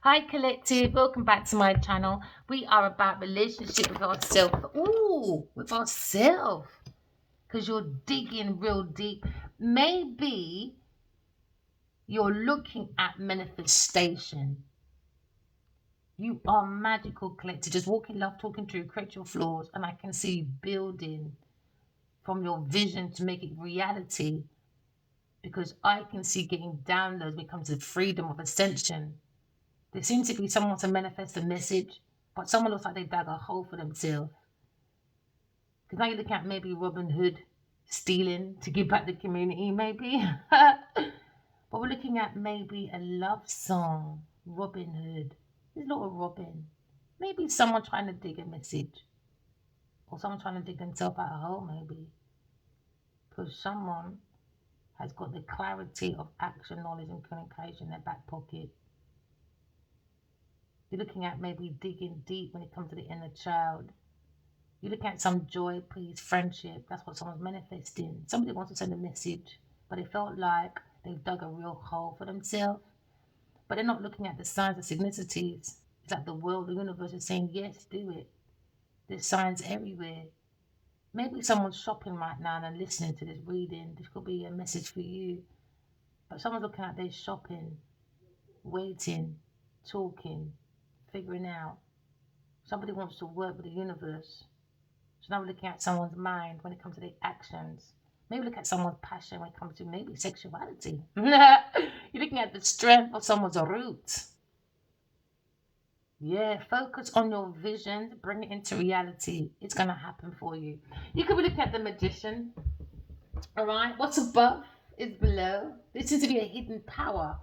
Hi, collective. Welcome back to my channel. We are about relationship with ourselves. Ooh, with ourselves. Because you're digging real deep. Maybe you're looking at manifestation. You are magical, collective. Just walking love, talking true, create your flaws, and I can see you building from your vision to make it reality. Because I can see getting downloads when it comes to freedom of ascension. There seems to be someone to manifest a message, but someone looks like they dug a hole for themselves. Because now you're looking at maybe Robin Hood stealing to give back the community, maybe. But we're looking at maybe a love song, Robin Hood, this little Robin. Maybe someone trying to dig a message, or someone trying to dig themselves out a hole, maybe. Because someone has got the clarity of action, knowledge, and communication in their back pocket. You're looking at maybe digging deep when it comes to the inner child. You're looking at some joy, peace, friendship. That's what someone's manifesting. Somebody wants to send a message, but they felt like they've dug a real hole for themselves. But they're not looking at the signs and signicities. It's like the world, the universe is saying, yes, do it. There's signs everywhere. Maybe someone's shopping right now and listening to this reading. This could be a message for you. But someone's looking at their shopping, waiting, talking, figuring out. Somebody wants to work with the universe. So now we're looking at someone's mind when it comes to their actions. Maybe look at someone's passion when it comes to maybe sexuality. You're looking at the strength of someone's roots. Yeah, focus on your vision, bring it into reality. It's going to happen for you. You could be looking at the magician. All right, what's above is below. This seems to be a hidden power.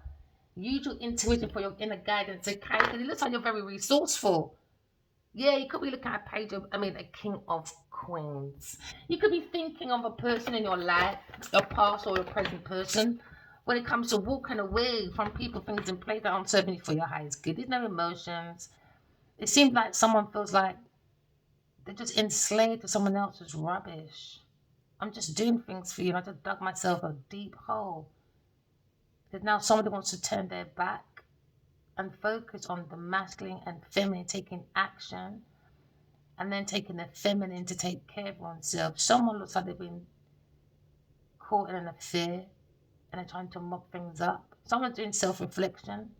Use your intuition for your inner guidance, okay? Because it looks like you're very resourceful. Yeah, you could be looking at a page of, a king of queens. You could be thinking of a person in your life, your past or your present person, when it comes to walking away from people, things, and places that aren't serving you for your highest good. There's no emotions. It seems like someone feels like they're just enslaved to someone else's rubbish. I'm just doing things for you, and I just dug myself a deep hole. Because now somebody wants to turn their back and focus on the masculine and feminine taking action and then taking the feminine to take care of oneself. Someone looks like they've been caught in an affair and they're trying to mop things up. Someone's doing self-reflection.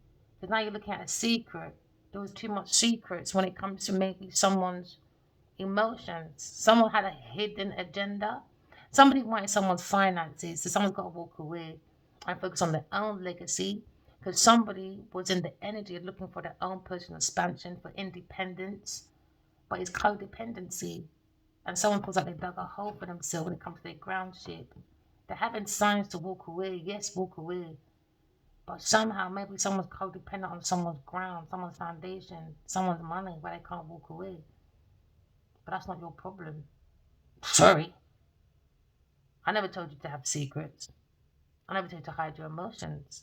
Because now you're looking at a secret. There was too much secrets when it comes to maybe someone's emotions. Someone had a hidden agenda. Somebody wanted someone's finances, so someone's got to walk away and focus on their own legacy. Because somebody was in the energy of looking for their own personal expansion, for independence, but it's codependency. And someone feels like they dug a hole for themselves when it comes to their groundship. They're having signs to walk away. Yes, walk away. But somehow, maybe someone's codependent on someone's ground, someone's foundation, someone's money where they can't walk away. But that's not your problem. Sorry. I never told you to have secrets. I never told you to hide your emotions.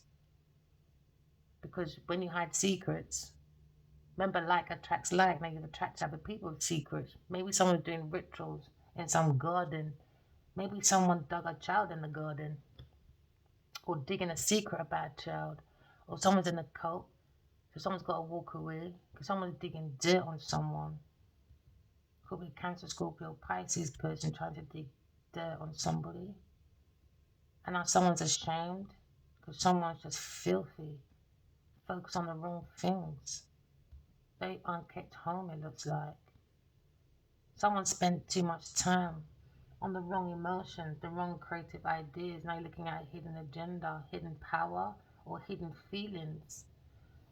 Because when you hide secrets, remember, like attracts like. Now you attract other people with secrets. Maybe someone's doing rituals in some garden. Maybe someone dug a child in the garden, or digging a secret about a child, or someone's in a cult, so someone's got to walk away because someone's digging dirt on someone. Could be Cancer, Scorpio, Pisces person trying to dig dirt on somebody, and now someone's ashamed because someone's just filthy, focused on the wrong things. Very unkept home, it looks like. Someone spent too much time on the wrong emotions, the wrong creative ideas. Now you're looking at a hidden agenda, hidden power, or hidden feelings.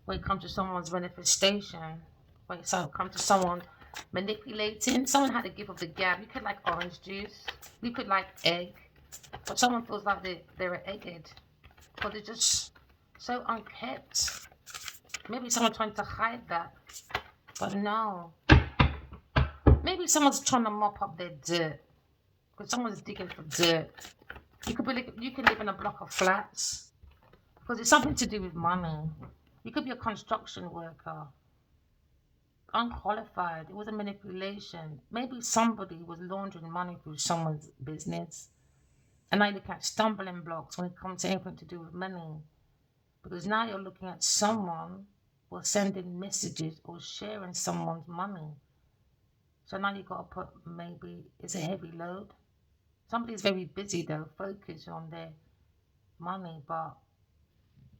When it comes to someone's manifestation, when it comes to someone manipulating, someone had a gift of the gab. You could like orange juice, you could like egg, but someone feels like they're an egghead, but they're just so unkept. Maybe someone trying to hide that, but no. Maybe someone's trying to mop up their dirt because someone's digging for dirt. You could live in a block of flats because it's something to do with money. You could be a construction worker, unqualified. It was a manipulation. Maybe somebody was laundering money through someone's business. And now you look at stumbling blocks when it comes to anything to do with money. Because now you're looking at someone or sending messages or sharing someone's money. So now you got to put, maybe it's a heavy load. Somebody's very busy though, focused on their money, but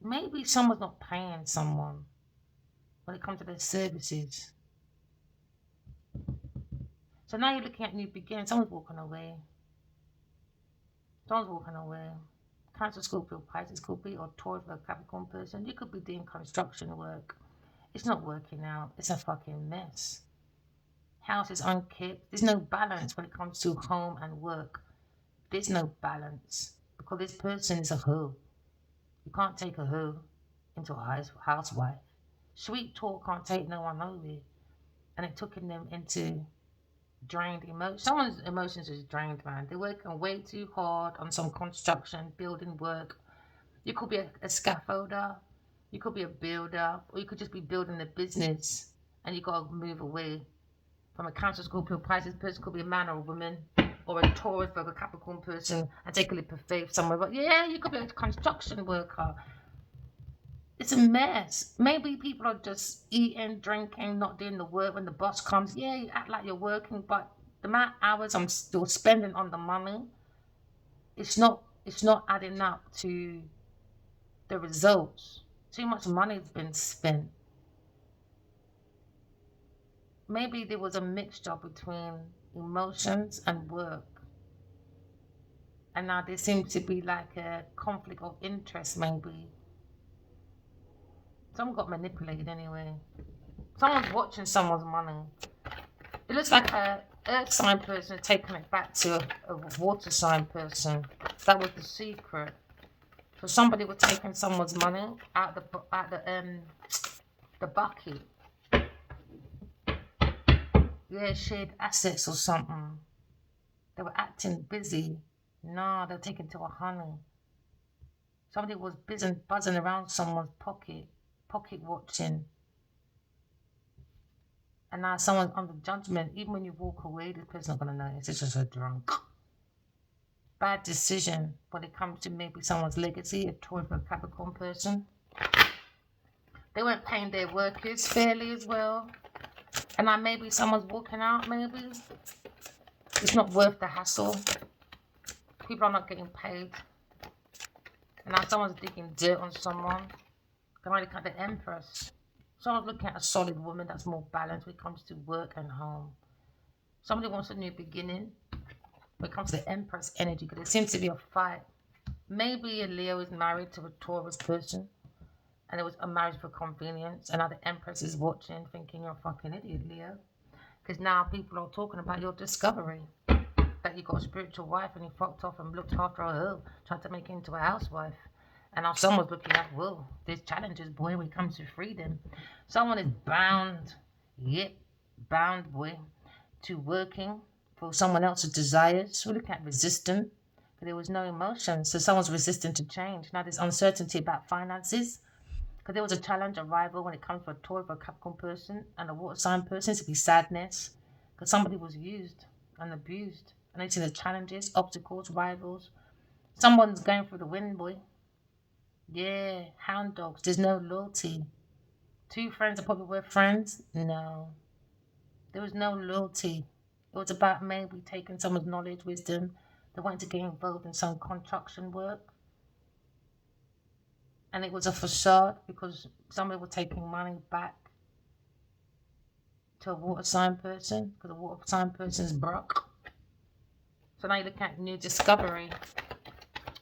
maybe someone's not paying someone when it comes to their services. So now you're looking at new beginnings. Someone's walking away. Someone's walking away. Cancer, Scorpio, Pisces could be, or Taurus, or Capricorn person. You could be doing construction work. It's not working out. It's a fucking mess. House is unkept. There's no balance when it comes to home and work. There's no balance because this person is a hoe. You can't take a hoe into a housewife. Sweet talk can't take no one nowhere. And it took them into drained emotion. Someone's emotions is drained, man. They're working way too hard on some construction, building work. You could be a scaffolder, you could be a builder, or you could just be building a business and you gotta move away from a Cancer, Scorpio, Pisces person. Could be a man or a woman, or a Taurus, or a Capricorn person, and take a leap of faith somewhere. But yeah, you could be a construction worker. It's a mess. Maybe people are just eating, drinking, not doing the work. When the boss comes, yeah, you act like you're working, but the amount of hours I'm still spending on the money, it's not adding up to the results. Too much money's been spent. Maybe there was a mixture between emotions and work. And now there seems to be like a conflict of interest, maybe. Someone got manipulated anyway. Someone's watching someone's money. It looks like a earth sign person taking it back to a water sign person. That was the secret. So somebody was taking someone's money out the bucket. Yeah, shared assets or something. They were acting busy. No, they're taken to a honey. Somebody was busy buzzing around someone's pocket watching. And now someone's under judgment. Even when you walk away, this person's not gonna notice. It's just a drunk. Bad decision when it comes to maybe someone's legacy, a Taurus or Capricorn person. They weren't paying their workers fairly as well. And now maybe someone's walking out, maybe. It's not worth the hassle. People are not getting paid. And now someone's digging dirt on someone. They might look at the Empress. Someone's looking at a solid woman that's more balanced when it comes to work and home. Somebody wants a new beginning when it comes to the Empress energy, because it seems to be a fight. Maybe a Leo is married to a Taurus person, and it was a marriage for convenience, and now the Empress is watching, thinking you're a fucking idiot, Leo. Because now people are talking about your discovery. That you got a spiritual wife and you fucked off and looked after her, tried to make her into a housewife. And now someone's looking at, whoa, there's challenges, boy, when it comes to freedom. Someone is bound, bound, boy, to working for someone else's desires. We look at resistant, but there was no emotion. So someone's resistant to change. Now there's uncertainty about finances, because there was a challenge, a rival when it comes to a Taurus or a Capricorn person and a water sign person. It could be sadness, because somebody was used and abused. And they see the challenges, obstacles, rivals. Someone's going for the win, boy. Yeah, hound dogs. There's no loyalty. Two friends are probably were friends. No, there was no loyalty. It was about maybe taking someone's knowledge, wisdom. They wanted to get involved in some construction work. And it was a facade because somebody was taking money back to a water sign person because the water sign person's broke. So now you're looking at new discovery.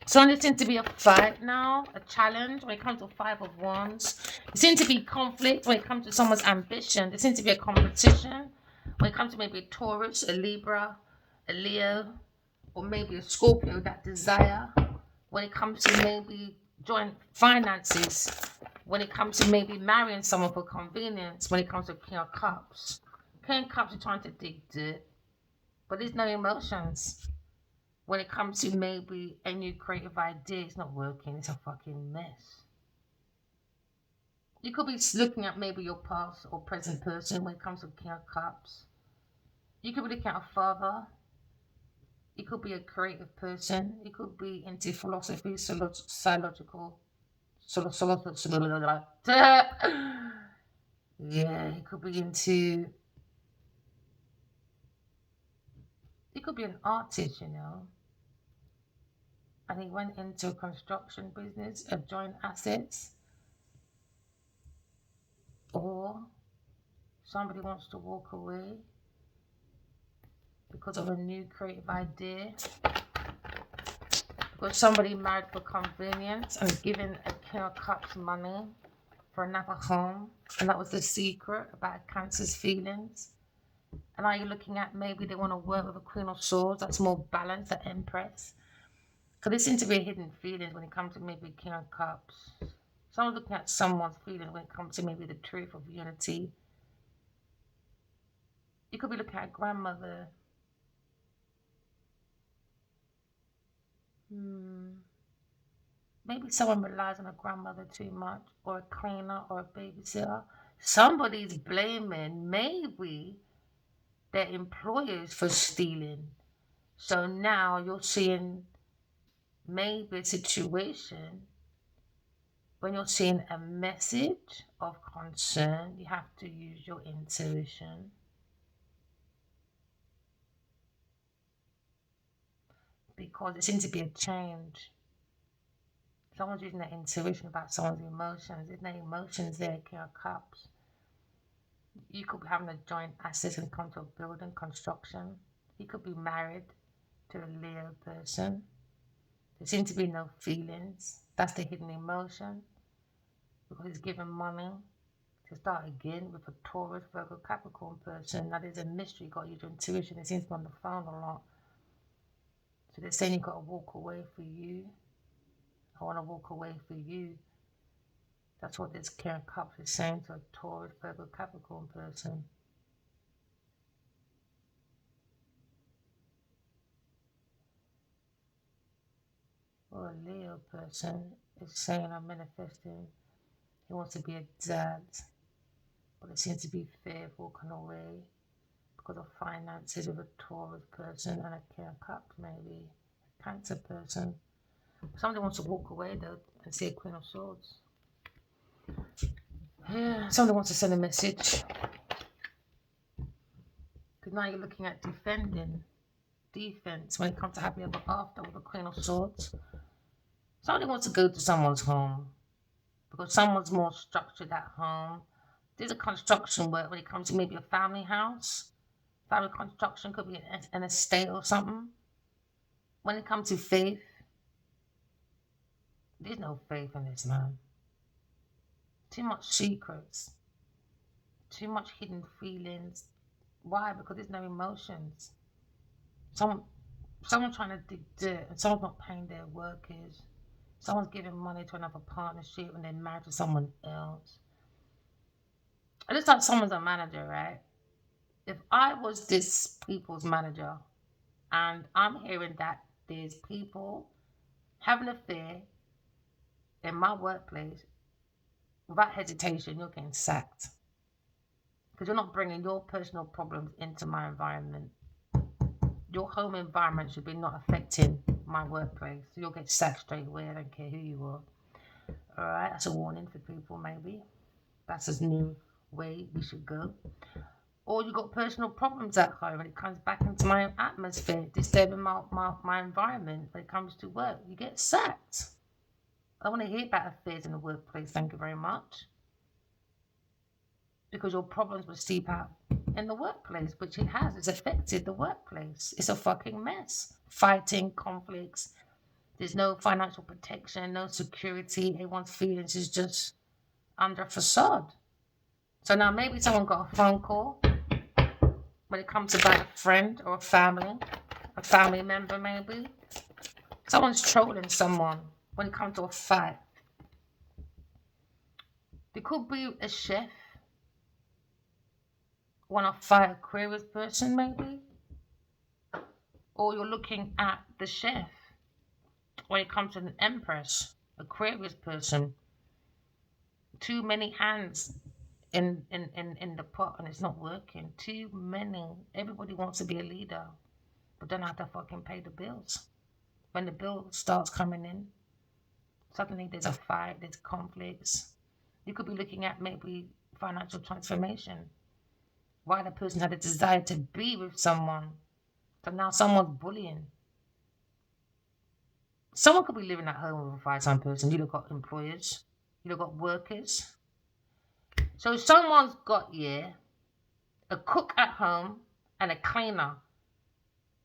So there seems to be a fight now, a challenge when it comes to Five of Wands. There seems to be conflict when it comes to someone's ambition. There seems to be a competition when it comes to maybe a Taurus, a Libra, a Leo, or maybe a Scorpio, that desire. When it comes to maybe joint finances, when it comes to maybe marrying someone for convenience, when it comes to King of Cups. King of Cups are trying to dig dirt, but there's no emotions. When it comes to maybe a new creative idea, it's not working. It's a fucking mess. You could be looking at maybe your past or present person when it comes to King of Cups. You could be looking at a father. You could be a creative person. You could be into philosophy, psychological, Yeah, he could be into, he could be an artist, you know, and he went into a construction business of joint assets, or somebody wants to walk away because of a new creative idea, because somebody married for convenience and given a King of Cups money for another home, and that was the secret about Cancer's feelings. And are you looking at maybe they want to work with a Queen of Swords that's more balanced, the Empress? Because there seems to be hidden feelings when it comes to maybe King of Cups. Someone's looking at someone's feelings when it comes to maybe the truth of unity. You could be looking at grandmother. Hmm. Maybe someone relies on a grandmother too much, or a cleaner, or a babysitter. Somebody's blaming maybe their employers for stealing. So now you're seeing maybe a situation when you're seeing a message of concern, you have to use your intuition, because there seems to be a change. Someone's using their intuition about someone's emotions. There's no emotions there, King of Cups. You could be having a joint assets and come to a building construction. You could be married to a Leo person. There seems to be no feelings. That's the hidden emotion, because he's given money to start again with a Taurus, Virgo, Capricorn person. That is a mystery. You got to use your intuition. It seems to be on the phone a lot. So they're saying you got to walk away for you. I want to walk away for you. That's what this King of Cups is saying to a Taurus, Virgo, Capricorn person. Or a Leo person is saying I'm manifesting. He wants to be a dad, but it seems to be fear of walking away because of finances with a Taurus person and a King of Cups, maybe a Cancer person. Somebody wants to walk away though and see a Queen of Swords. Yeah, somebody wants to send a message. Because now you're looking at defense when it comes to happy ever after with the Queen of Swords. Somebody wants to go to someone's home because someone's more structured at home. There's a construction work when it comes to maybe a family house. Family construction could be an estate or something. When it comes to faith, there's no faith in this man. Too much secrets, too much hidden feelings. Why? Because there's no emotions. Someone, someone trying to dig dirt, and someone's not paying their workers. Someone's giving money to another partnership and they're married to someone else. It looks like someone's a manager, right? If I was this people's manager and I'm hearing that there's people having an affair in my workplace, without hesitation, you're getting sacked because you're not bringing your personal problems into my environment. Your home environment should be not affecting my workplace. So you'll get sacked straight away. I don't care who you are. All right, that's a warning for people, maybe. That's a new way we should go. Or you got personal problems at home and it comes back into my atmosphere, disturbing my environment when it comes to work. You get sacked. I don't want to hear about affairs in the workplace, thank you very much. Because your problems will seep out in the workplace, which it has. It's affected the workplace. It's a fucking mess. Fighting, conflicts. There's no financial protection, no security. Everyone's feelings is just under a facade. So now maybe someone got a phone call when it comes about a friend or a family member maybe. Someone's trolling someone when it comes to a fight. There could be a chef, want to fight Aquarius person maybe. Or you're looking at the chef when it comes to an Empress, Aquarius person. Too many hands in the pot and it's not working. Too many. Everybody wants to be a leader, but don't have to fucking pay the bills. When the bill starts coming in, suddenly there's a fight, there's conflicts. You could be looking at maybe financial transformation. Why the person had a desire to be with someone. So now someone's bullying. Someone could be living at home with a fire sign person. You look got employers. You look got workers. So someone's got, yeah, a cook at home and a cleaner.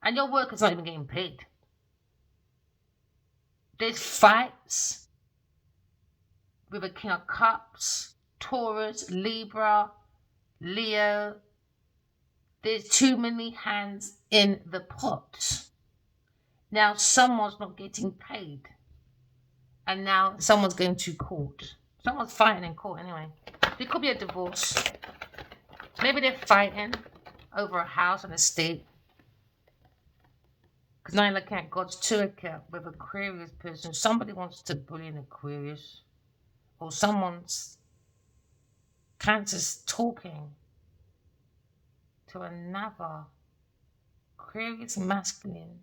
And your worker's not even getting paid. There's fights with a King of Cups, Taurus, Libra, Leo. There's too many hands in the pot. Now someone's not getting paid. And now someone's going to court. Someone's fighting in court anyway. There could be a divorce. Maybe they're fighting over a house and estate. Because now you're looking at God's Turkey with Aquarius person. Somebody wants to bully an Aquarius. Or someone's Cancer's talking to another Aquarius masculine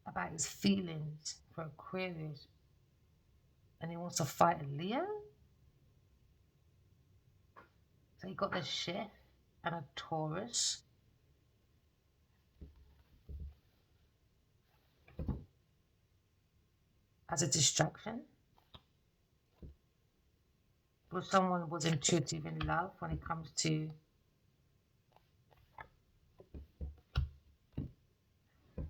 about his feelings for Aquarius. And he wants to fight a Leo? So you got the chef and a Taurus. As a distraction. Or someone was intuitive in love when it comes to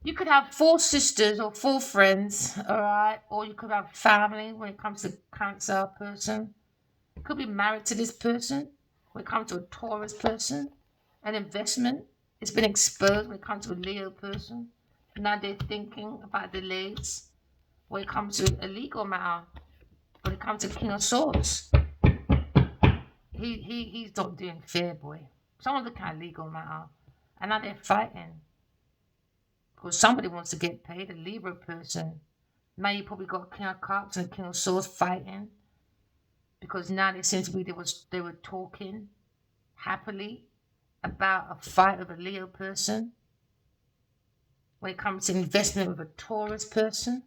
you could have 4 sisters or 4 friends, all right? Or you could have family when it comes to Cancer person. You could be married to this person when it comes to a Taurus person. An investment. It's been exposed when it comes to a Leo person. Now they're thinking about delays when it comes to a legal matter. When it comes to King of Swords. He's not doing fair, boy. Someone's looking at legal matter. And now they're fighting. Because somebody wants to get paid, a Libra person. Now you probably got King of Cups and King of Swords fighting. Because now they seem to be they were talking happily about a fight with a Leo person. When it comes to investment with a Taurus person,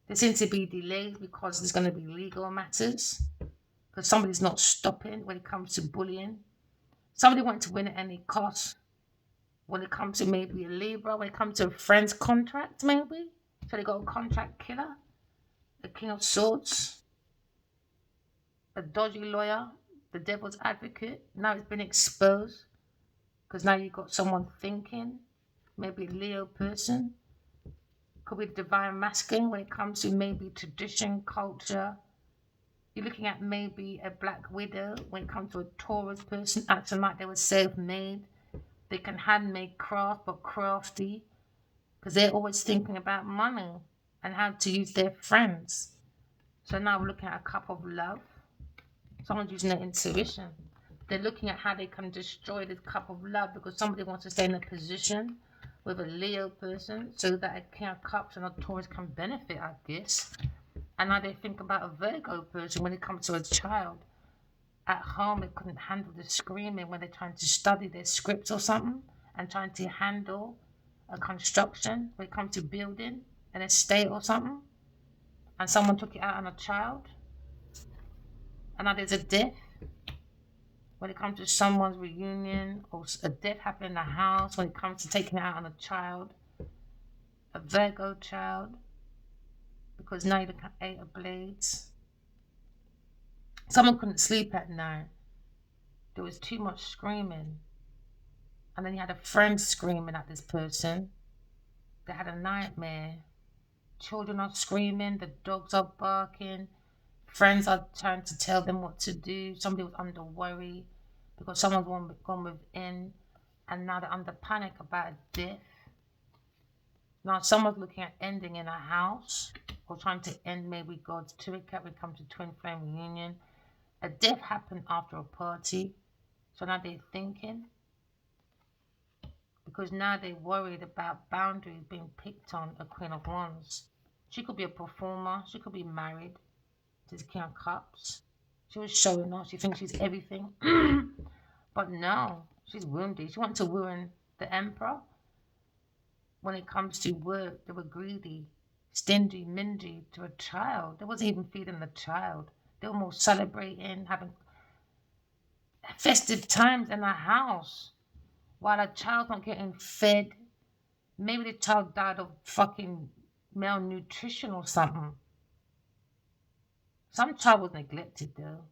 there seems to be delays because there's going to be legal matters. Because somebody's not stopping when it comes to bullying. Somebody wants to win at any cost. When it comes to maybe a Libra, when it comes to a friend's contract, maybe. So they got a contract killer, the King of Swords, a dodgy lawyer, the devil's advocate. Now it's been exposed because now you've got someone thinking, maybe a Leo person. Could be the divine masculine when it comes to maybe tradition, culture. You're looking at maybe a black widow when it comes to a Taurus person, acting like they were self-made. They can handmade craft, but crafty, because they're always thinking about money and how to use their friends. So now we're looking at a cup of love. Someone's using their intuition. They're looking at how they can destroy this cup of love because somebody wants to stay in a position with a Leo person so that a King of Cups and a Taurus can benefit, I guess. And now they think about a Virgo person when it comes to a child. At home, they couldn't handle the screaming when they're trying to study their scripts or something and trying to handle a construction when it comes to building an estate or something. And someone took it out on a child. And now there's a death when it comes to someone's reunion or a death happening in the house when it comes to taking it out on a child, a Virgo child, because now you look at 8 of Blades. Someone couldn't sleep at night. There was too much screaming. And then you had a friend screaming at this person. They had a nightmare. Children are screaming, the dogs are barking, friends are trying to tell them what to do. Somebody was under worry because someone's gone within, and now they're under panic about a death. Now someone's looking at ending in a house or trying to end maybe God's Turkey when it comes to twin flame reunion. A death happened after a party. So now they're thinking. Because now they're worried about boundaries being picked on a Queen of Wands. She could be a performer. She could be married to the King of Cups. She was showing off. She thinks she's everything. But no, she's wounded. She wanted to ruin the Emperor. When it comes to work, they were greedy. stingy, mingy to a child. They wasn't even feeding the child. They were more celebrating, having festive times in the house while a child not getting fed. Maybe the child died of fucking malnutrition or something. Some child was neglected though.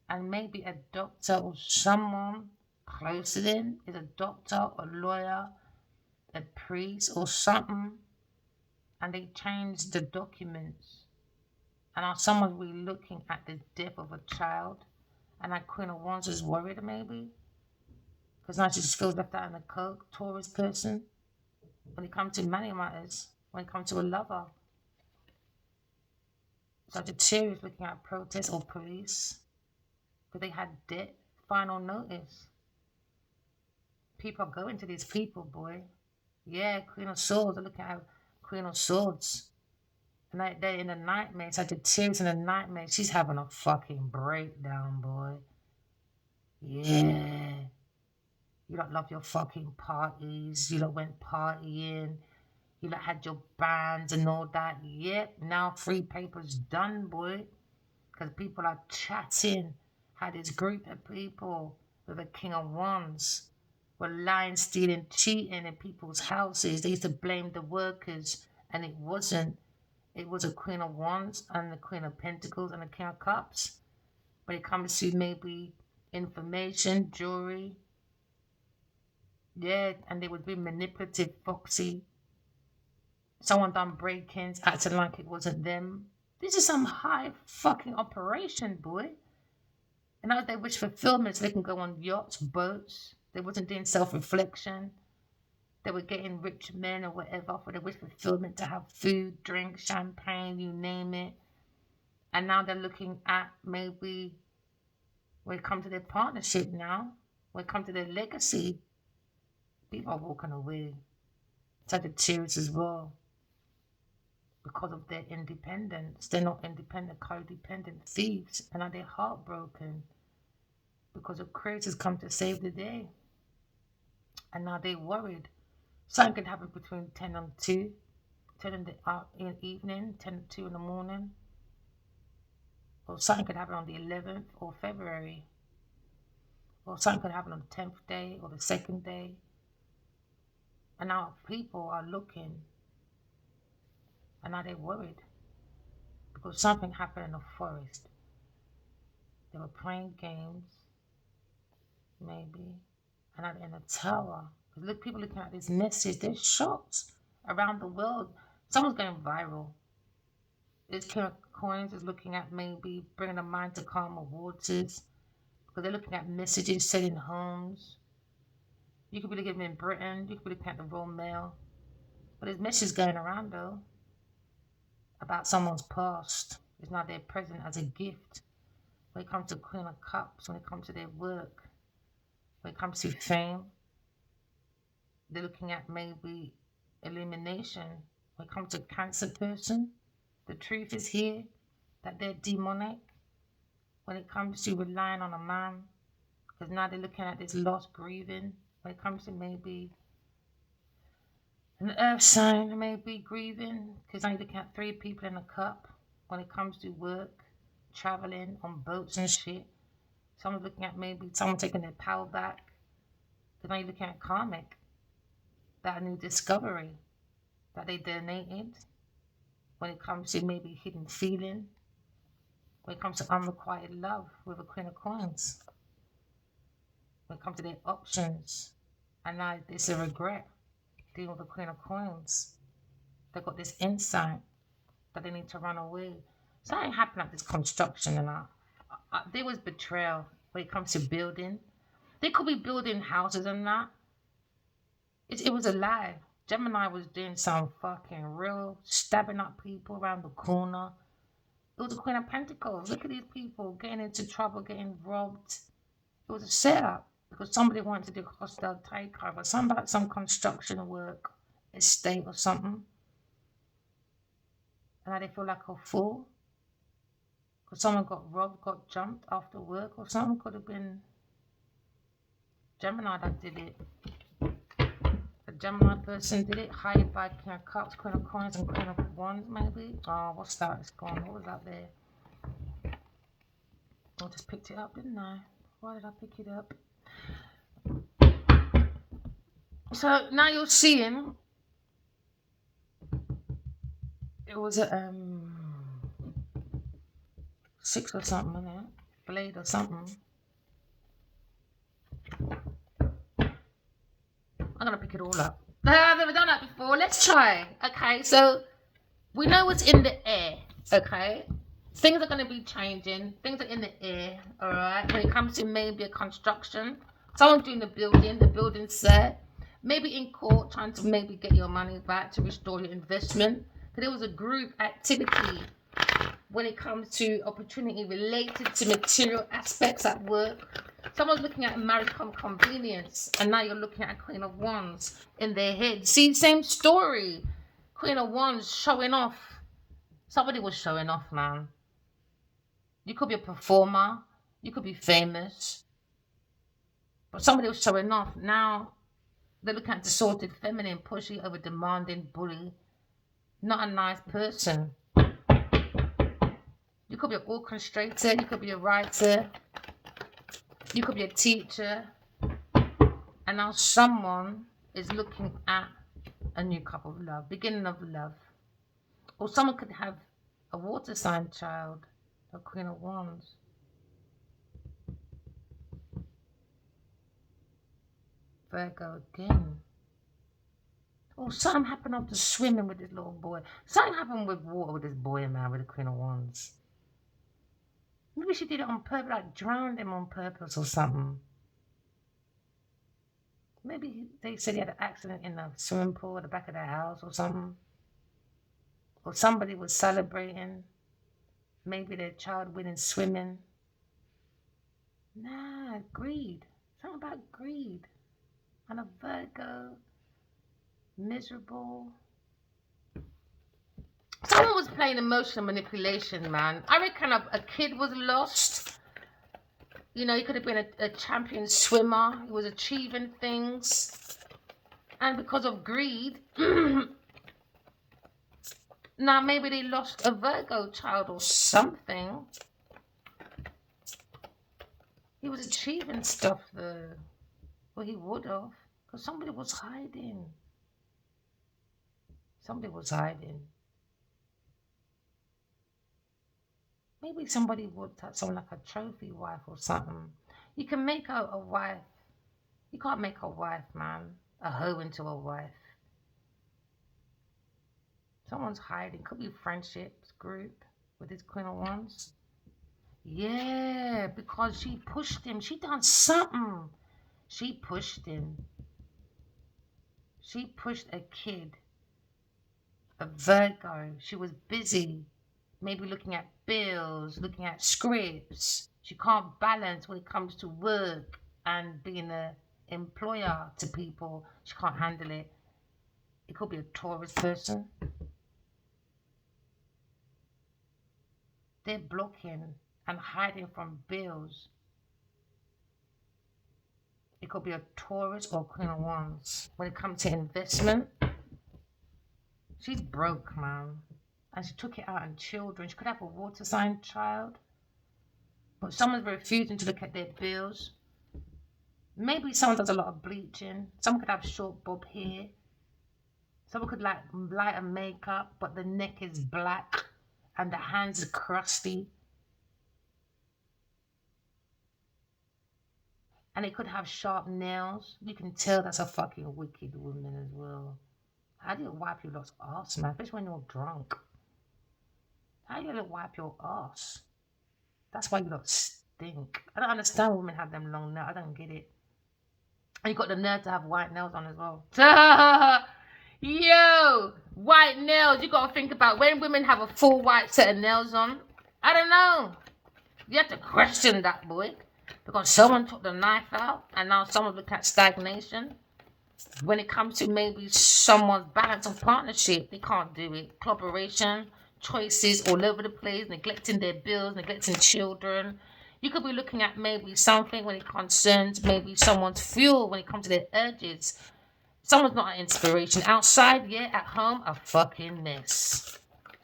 And maybe a doctor or someone close to them is a doctor or lawyer, a priest or something, and they changed the documents. And now someone's really looking at the death of a child, and that Queen of Wands is worried maybe, because now she just feels left out in the cold, Taurus person. When it comes to money matters, when it comes to a lover, Sagittarius looking at protests or police, because they had debt, final notice. People are going to these people, boy. Yeah, Queen of Swords. They're looking at Queen of Swords. And they're in a nightmare. Sagittarius in a nightmare. She's having a fucking breakdown, boy. Yeah. You don't love your fucking parties. You don't went partying. You don't had your bands and all that. Yep, now free paper's done, boy. Because people are chatting. Had this group of people with a King of Wands were lying, stealing, cheating in people's houses. They used to blame the workers, and it wasn't. It was a Queen of Wands and the Queen of Pentacles and the King of Cups. When it comes to maybe information, jewelry, yeah, and they would be manipulative, foxy. Someone done break-ins, acting like it wasn't them. This is some high fucking operation, boy. And now they wish fulfillment so they can go on yachts, boats. They wasn't doing self-reflection. They were getting rich men or whatever for the wish fulfillment to have food, drink, champagne, you name it. And now they're looking at maybe when it comes to their partnership now, when it comes to their legacy, people are walking away. Sagittarius as well. Because of their independence. They're not independent, codependent thieves. And now they're heartbroken. Because Aquarius has come to save the day. And now they're worried. Something could happen between 10 and 2. 10 in the evening, 10 and 2 in the morning. Or something could happen on the 11th or February. Or something could happen on the 10th day or the 2nd day. And now people are looking. And now they're worried. Because something happened in the forest. They were playing games. Maybe. And now they're in a tower. Because look, people looking at this message. There's shots around the world. Someone's going viral. This King of Coins is looking at maybe bringing a mind to calmer waters. Because they're looking at messages, selling homes. You could be looking in Britain. You could be looking at the Royal Mail. But there's messages going around, though, about someone's past. It's not their present as a gift. When it comes to Queen of Cups, when it comes to their work, when it comes to fame, they're looking at maybe illumination. When it comes to Cancer person, the truth is here that they're demonic. When it comes to relying on a man, because now they're looking at this lost grieving. When it comes to maybe an earth sign, maybe grieving, because now you're looking at 3 people in a cup. When it comes to work, traveling on boats and shit, someone's looking at maybe someone taking their power back. Because now you're looking at karmic, that new discovery that they donated. When it comes to maybe hidden feeling, when it comes to unrequited love with a Queen of Coins, when it comes to their options, and now there's a regret dealing with the Queen of Coins. They've got this insight that they need to run away. Something happened at this construction, and there was betrayal when it comes to building. They could be building houses and that. It was a lie. Gemini was doing some fucking real stabbing up people around the corner. It was the Queen of Pentacles. Look at these people getting into trouble, getting robbed. It was a setup because somebody wanted to do a hostile takeover. Some about some construction work, estate or something. And now they feel like a fool. Because someone got robbed, got jumped after work or something. Could have been Gemini that did it. Gemini person did it. Hired by King of Cups, Queen of Coins, and Queen of Wands, maybe. Oh, what's that? It's gone. What was that there? I just picked it up, didn't I? Why did I pick it up? So now you're seeing it was a 6 or something, isn't it? Blade or something. I'm gonna pick it all up. I've never done that before. Let's try. Okay, so we know what's in the air. Okay, things are gonna be changing. Things are in the air. All right. When it comes to maybe a construction, someone doing the building set, maybe in court trying to maybe get your money back to restore your investment. But there was a group activity when it comes to opportunity related to material aspects at work. Someone's looking at maritime convenience, and now you're looking at Queen of Wands in their head. See, same story. Queen of Wands showing off. Somebody was showing off, man. You could be a performer. You could be famous. But somebody was showing off. Now they're looking at distorted, feminine, pushy, over demanding, bully. Not a nice person. You could be an orchestrator. You could be a writer. You could be a teacher. And now someone is looking at a new couple of love, beginning of love. Or someone could have a water sign child, a Queen of Wands. Virgo again. Or something happened after swimming with this little boy. Something happened with water with this boy, man, with the Queen of Wands. Maybe she did it on purpose, like drowned him on purpose or something. Maybe they said he had an accident in the swimming pool at the back of their house or something. Or somebody was celebrating. Maybe their child winning swimming. Nah, greed. Something about greed. And a Virgo. Miserable. Someone was playing emotional manipulation, man. I reckon a kid was lost. You know, he could have been a champion swimmer. He was achieving things. And because of greed, now maybe they lost a Virgo child or something. He was achieving stuff though. Well, he would have. Because somebody was hiding. Somebody was hiding. Maybe somebody would have someone like a trophy wife or something. You can make a wife. You can't make a wife, man. A hoe into a wife. Someone's hiding. Could be friendships group with this Queen of Wands. Yeah, because she pushed him. She done something. She pushed him. She pushed a kid. A Virgo. She was busy. Maybe looking at bills, looking at scripts. She can't balance when it comes to work and being an employer to people. She can't handle it. It could be a Taurus person. They're blocking and hiding from bills. It could be a Taurus or Queen of Wands. When it comes to investment, she's broke, man. And she took it out on children. She could have a water sign child. But someone's refusing to look at their bills. Maybe someone does a lot of bleaching. Someone could have short bob hair. Someone could like lighter makeup, but the neck is black and the hands are crusty. And it could have sharp nails. You can tell that's a fucking wicked woman as well. How do you wipe your lot's ass, man? Especially when you're drunk. How do you wipe your ass? That's why you lot stink. I don't understand women have them long nails. I don't get it. And you got the nerve to have white nails on as well. Yo, white nails. You got to think about when women have a full white set of nails on. I don't know. You have to question that, boy. Because someone took the knife out and now someone's looking at stagnation. When it comes to maybe someone's balance of partnership, they can't do it. Collaboration. Choices all over the place, neglecting their bills, neglecting children. You could be looking at maybe something when it concerns maybe someone's fuel when it comes to their urges. Someone's not an inspiration. Outside, yeah, at home, a fucking mess.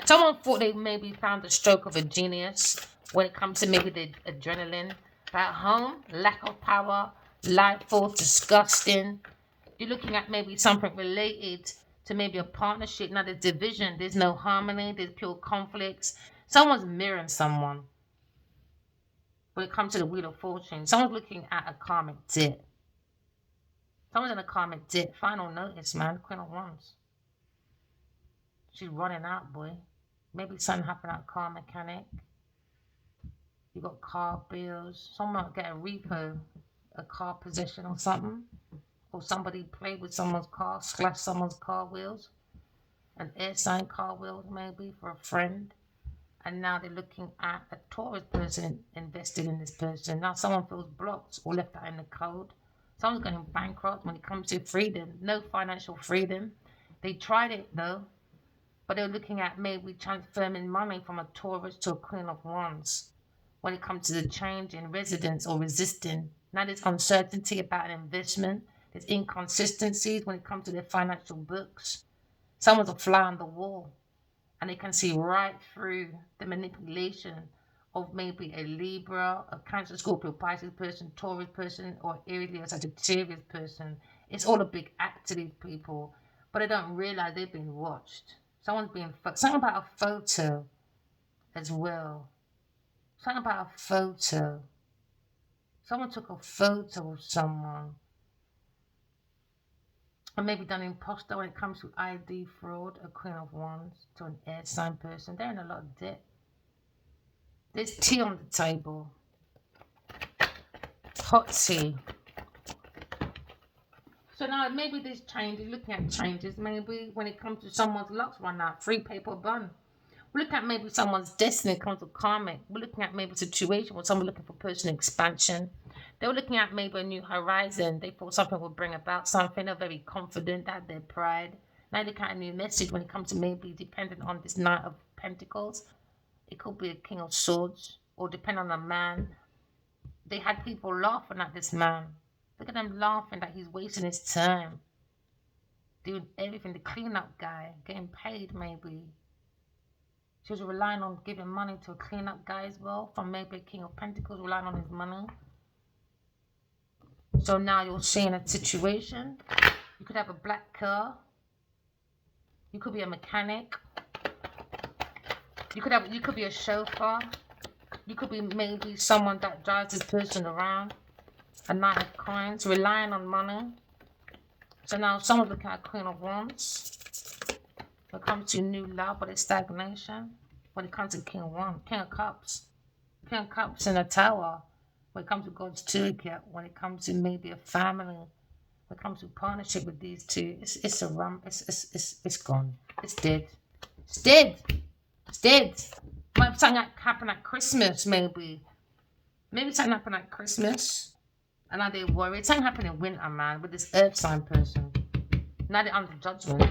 Someone thought they maybe found the stroke of a genius when it comes to maybe the adrenaline. But at home, lack of power, life force, disgusting. You're looking at maybe something related to maybe a partnership. Now there's division, there's no harmony, there's pure conflicts. Someone's mirroring someone when it comes to the Wheel of Fortune. Someone's looking at a karmic debt. Someone's in a karmic debt. Final notice, man. Queen of Wands. She's running out, boy. Maybe something happened at a car mechanic. You got car bills. Someone might get a repo, a car possession or something. Or somebody played with someone's car, slashed someone's car wheels. An air sign car wheels maybe for a friend. And now they're looking at a Taurus person invested in this person. Now someone feels blocked or left out in the cold. Someone's going bankrupt when it comes to freedom. No financial freedom. They tried it though. But they're looking at maybe transferring money from a Taurus to a Queen of Wands when it comes to the change in residence or resisting. Now there's uncertainty about an investment. There's inconsistencies when it comes to their financial books. Someone's a fly on the wall and they can see right through the manipulation of maybe a Libra, a Cancer, Scorpio, Pisces person, Taurus person, or Aries or Sagittarius person. It's all a big act to these people, but they don't realize they've been watched. Someone's being something about a photo as well. Something about a photo. Someone took a photo of someone. Or maybe done imposter when it comes to ID fraud, a Queen of Wands, to an air sign person. They're in a lot of debt. There's tea on the table. Hot tea. So now maybe there's changes, looking at changes, maybe when it comes to someone's luck's run out, free paper bun. We're looking at maybe someone's destiny comes to karmic. We're looking at maybe a situation where someone's looking for personal expansion. They were looking at maybe a new horizon. They thought something would bring about something. They're very confident, they had their pride. Now they got a new message when it comes to maybe depending on this Knight of Pentacles. It could be a King of Swords or depend on a man. They had people laughing at this man. Look at them laughing that he's wasting his time. Doing everything, the cleanup guy, getting paid maybe. She was relying on giving money to a cleanup guy as well, from maybe a King of Pentacles, relying on his money. So now you're seeing a situation. You could have a black car. You could be a mechanic. You could be a chauffeur. You could be maybe someone that drives this person around. A Knight of Coins, relying on money. So now someone's looking at Queen of Wands. When it comes to new love, but it's stagnation. When it comes to King of Wands, King of Cups. King of Cups in a tower. When it comes to God's toolkit, when it comes to maybe a family, when it comes to partnership with these two, it's a rum. It's gone. It's dead. It's dead. It's dead. Might something happen at Christmas, maybe. Maybe something happen at Christmas. And now they're worried. Something happened in winter, man, with this earth sign person. Now they're under judgment.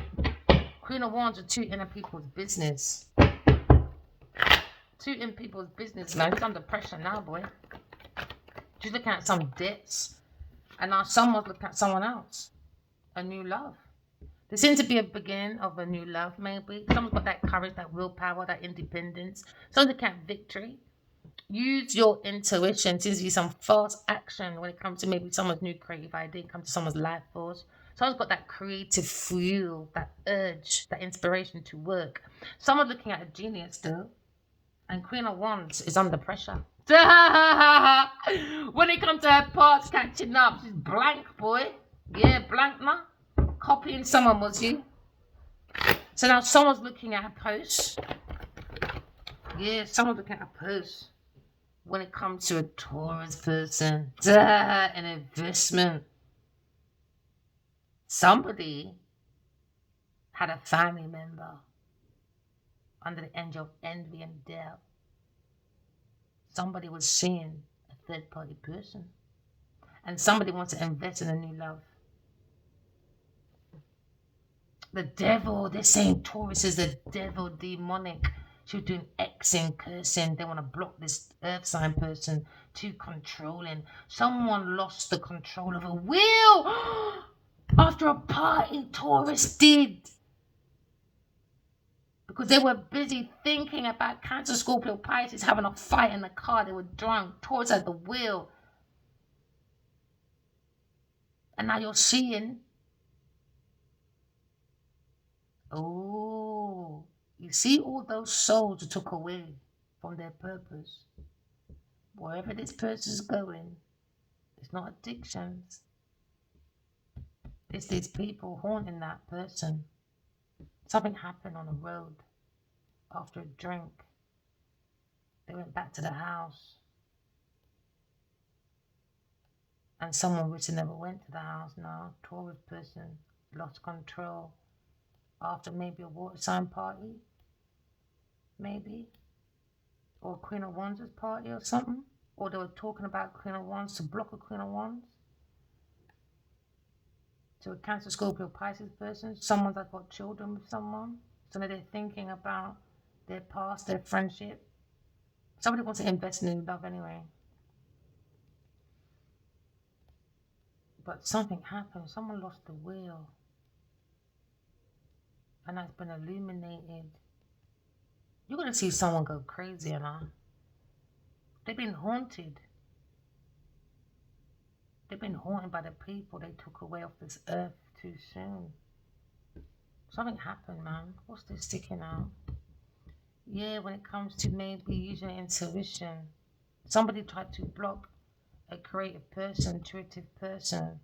Queen of Wands are two inner people's business. Two in people's business, man. She's under pressure now, boy. She's looking at some debts. And now someone's looking at someone else. A new love. There seems to be a beginning of a new love, maybe. Someone's got that courage, that willpower, that independence. Someone's looking at victory. Use your intuition. Seems to be some fast action when it comes to maybe someone's new creative idea, comes to someone's life force. Someone's got that creative fuel, that urge, that inspiration to work. Someone's looking at a genius though. And Queen of Wands is under pressure. When it comes to her parts catching up, she's blank, boy. Yeah, blank now. Copying someone, was you? So now someone's looking at her post. Yeah, someone's looking at her post. When it comes to a Taurus person, an investment. Somebody had a family member under the angel of envy and doubt. Somebody was seeing a third-party person. And somebody wants to invest in a new love. The devil, they're saying Taurus is the devil, demonic. She was doing Xing, cursing. They want to block this earth sign person. Too controlling. Someone lost the control of a wheel. After a party, Taurus did. Because they were busy thinking about Cancer, Scorpio, Pisces having a fight in the car. They were drunk. Taurus at the wheel. And now you're seeing, oh, you see all those souls you took away from their purpose. Wherever this person's going, it's not addictions. It's these people haunting that person. Something happened on the road after a drink. They went back to the house. And someone which never went to the house now, Taurus person, lost control after maybe a water sign party, maybe, or Queen of Wands' party or something, or they were talking about Queen of Wands to block a Queen of Wands. To a Cancer, Scorpio, Pisces person, someone that got children with someone, so now they're thinking about their past, their friendship. Somebody wants to invest in love anyway. But something happened. Someone lost the wheel. And that's been illuminated. You're going to see someone go crazy, They've been haunted. They've been haunted by the people they took away off this earth too soon. Something happened, man. What's this sticking out? Yeah, when it comes to maybe using intuition, somebody tried to block a creative person, intuitive person.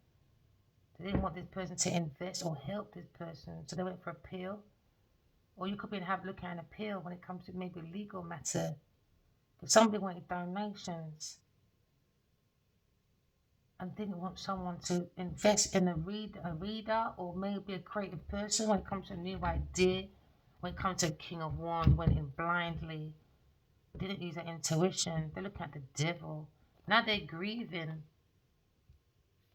They didn't want this person to invest or help this person, so they went for a pill. Or you could be looking at an appeal when it comes to maybe legal matter. But somebody wanted donations and didn't want someone to invest in a reader or maybe a creative person when it comes to a new idea. When it comes to King of Wands, went in blindly. Didn't use their intuition. They're looking at the devil. Now they're grieving.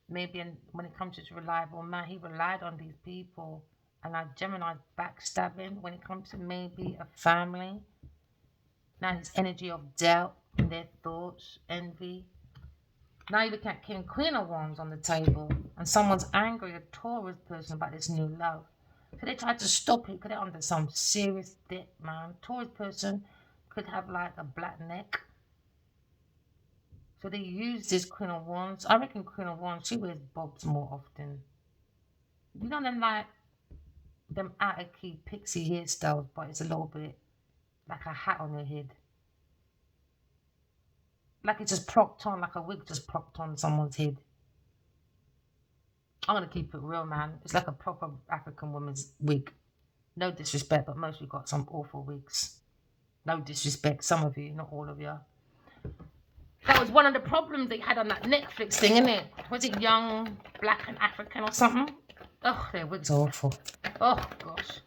Maybe when it comes to this reliable man, he relied on these people. And now Gemini's backstabbing when it comes to maybe a family. Now his energy of doubt in their thoughts, envy. Now you look at King and Queen of Wands on the table, and someone's angry, a Taurus person, about this new love. So they tried to stop it because they're under some serious debt, man. Taurus person could have like a black neck. So they use this Queen of Wands. I reckon Queen of Wands, she wears bobs more often. You know them out of key pixie hairstyles, but it's a little bit like a hat on your head. Like it just propped on, like a wig just propped on someone's head. I'm gonna keep it real, man. It's like a proper African woman's wig. No disrespect, but most of you got some awful wigs. No disrespect, some of you, not all of you. That was one of the problems they had on that Netflix thing, innit? Was it Young, Black and African or something? Oh, their wigs are awful. Oh, gosh.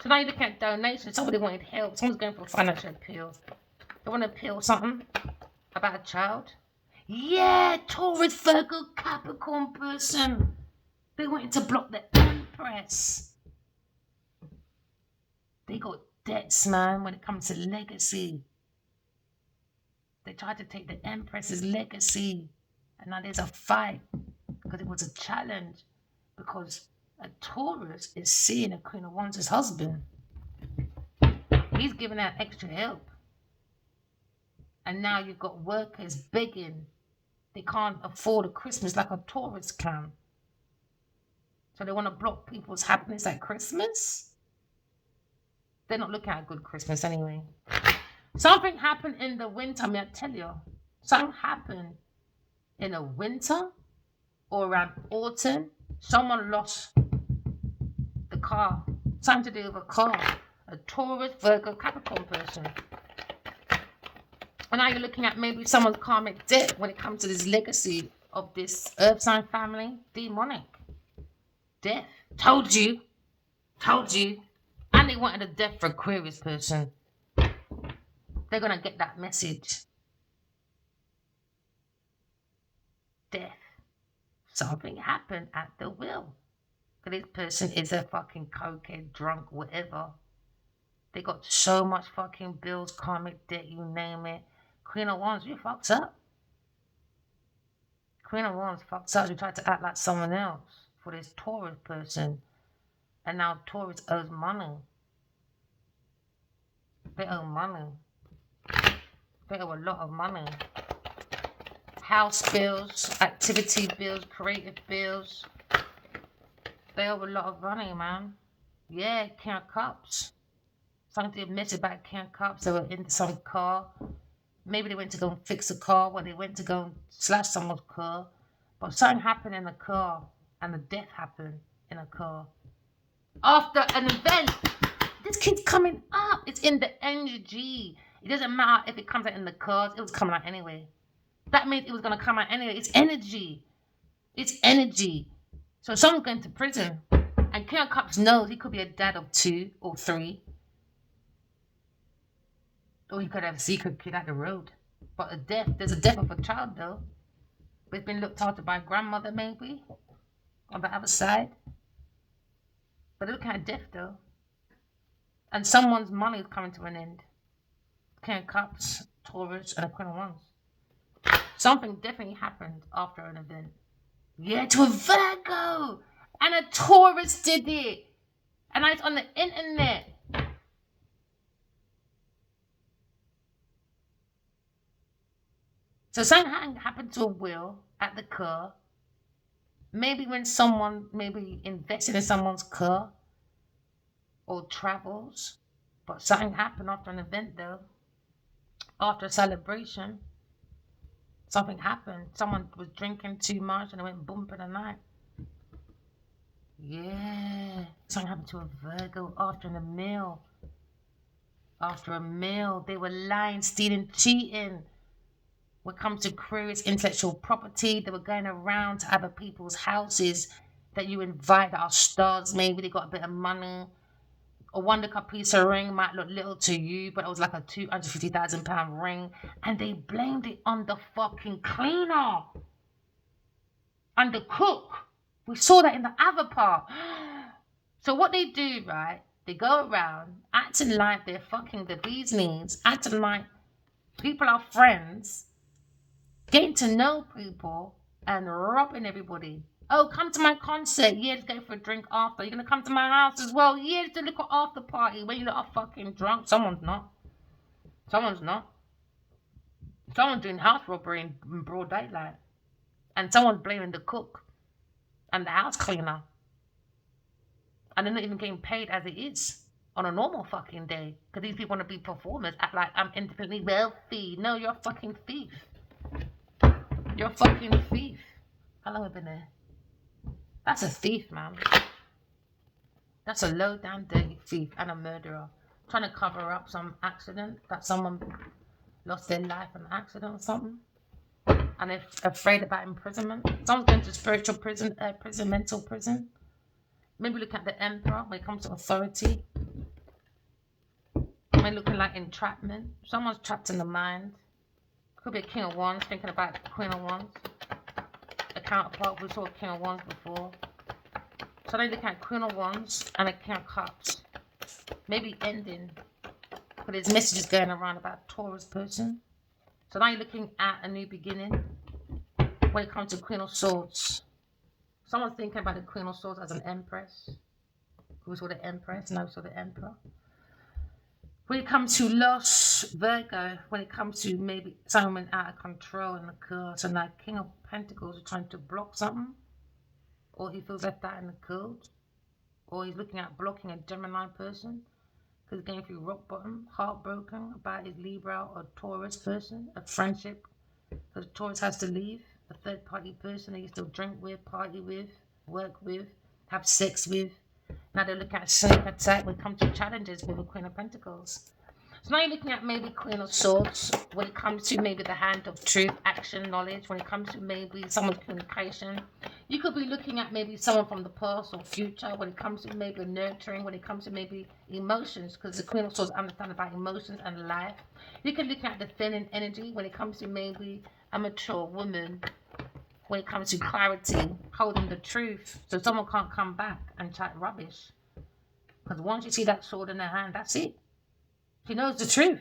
So now you look at donations. Somebody wanted help. Someone's going for a financial appeal. They want to appeal something about a child. Yeah, Taurus, Virgo, Capricorn person. They wanted to block the Empress. They got debts, man, when it comes to legacy. They tried to take the Empress's legacy. And now there's a fight because it was a challenge. Because a Taurus is seeing a Queen of Wands' husband. He's giving out extra help. And now you've got workers begging. They can't afford a Christmas like a Taurus can. So they want to block people's happiness at Christmas. They're not looking at a good Christmas anyway. Something happened in the winter. I mean, I tell you, something happened in the winter or around autumn. Someone lost the car. Something to do with a car. A Taurus, Virgo, Capricorn person. And now you're looking at maybe someone's karmic debt when it comes to this legacy of this earth sign family. Demonic. Death. Told you. Told you. And they wanted a death for Aquarius person. They're going to get that message. Death. Something happened at the will. Because this person is a fucking cokehead, drunk, whatever. They got so much fucking bills, karmic debt, you name it. Queen of Wands, you fucked up. Queen of Wands fucked up. You tried to act like someone else. for this Taurus person. And now Taurus owes money. They owe money. They owe a lot of money. House bills, activity bills, creative bills. They owe a lot of money, man. Yeah, King of Cups. Something admitted about King of Cups. They were in some car. Maybe they went to go and fix a car, or they went to go and slash someone's car. But something happened in the car, and a death happened in a car. After an event, this kid's coming up. It's in the energy. It doesn't matter if it comes out in the cards. It was coming out anyway. That means it was going to come out anyway. It's energy. It's energy. So someone's going to prison. And King of Cups knows he could be a dad of 2 or 3. Or he could have a secret kid at the road. But a death, there's a death of a child though. But it's been looked after by a grandmother maybe. On the other side. But look at death though. And someone's money is coming to an end. King of Cups, Taurus, and a Queen of Wands. Something definitely happened after an event. Yeah, to a Virgo. And a Taurus did it. And it's on the internet. So something happened to a will at the car. Maybe when someone invested in someone's car or travels. But something happened after an event though. After a celebration. Something happened. Someone was drinking too much and it went boom in the night. Yeah. Something happened to a Virgo after a meal. After a meal. They were lying, stealing, cheating. When it comes to Aquarius, intellectual property, they were going around to other people's houses that you invite that are stars. Maybe they got a bit of money. A wonderful piece of ring might look little to you, but it was like a £250,000 ring. And they blamed it on the fucking cleaner. And the cook. We saw that in the other part. So what they do, right? They go around acting like they're fucking the bee's knees. Acting like people are friends. Getting to know people and robbing everybody. Oh, come to my concert. Yeah, let's go for a drink after. You're going to come to my house as well. Yeah, let's do a little after party when you're not fucking drunk. Someone's not. Someone's doing house robbery in broad daylight. And someone's blaming the cook and the house cleaner. And they're not even getting paid as it is on a normal fucking day. Because these people want to be performers. Act like I'm independently wealthy. No, you're a fucking thief. You're a fucking thief. How long have I been there? That's a thief, man. That's a low down dirty thief and a murderer. Trying to cover up some accident that someone lost their life in an accident or something. And they're afraid about imprisonment. Someone's going to spiritual prison, mental prison. Maybe look at the emperor when it comes to authority. Maybe looking like entrapment. Someone's trapped in the mind. Could be a King of Wands, thinking about Queen of Wands. A counterpart, we saw a King of Wands before. So they look at Queen of Wands and a King of Cups. Maybe ending. But there's messages going around about a Taurus person. So now you're looking at a new beginning. When it comes to Queen of Swords. Someone's thinking about the Queen of Swords as an Empress. We saw the Empress, now we saw the Emperor. When it comes to loss, Virgo, when it comes to maybe someone out of control in the car, so now King of Pentacles is trying to block something, or he feels left out in the cold, or he's looking at blocking a Gemini person, because he's going through rock bottom, heartbroken about his Libra or Taurus person, a friendship, because Taurus has to leave, a third party person that you still drink with, party with, work with, have sex with. Now they're looking at sneak attack when it comes to challenges with the Queen of Pentacles. So now you're looking at maybe Queen of Swords when it comes to maybe the hand of truth, action, knowledge. When it comes to maybe someone's communication. You could be looking at maybe someone from the past or future. When it comes to maybe nurturing. When it comes to maybe emotions. Because the Queen of Swords understands about emotions and life. You can look at the feminine energy when it comes to maybe a mature woman. When it comes to clarity, holding the truth, so someone can't come back and chat rubbish. Because once you see that sword in their hand, that's it. She knows the truth.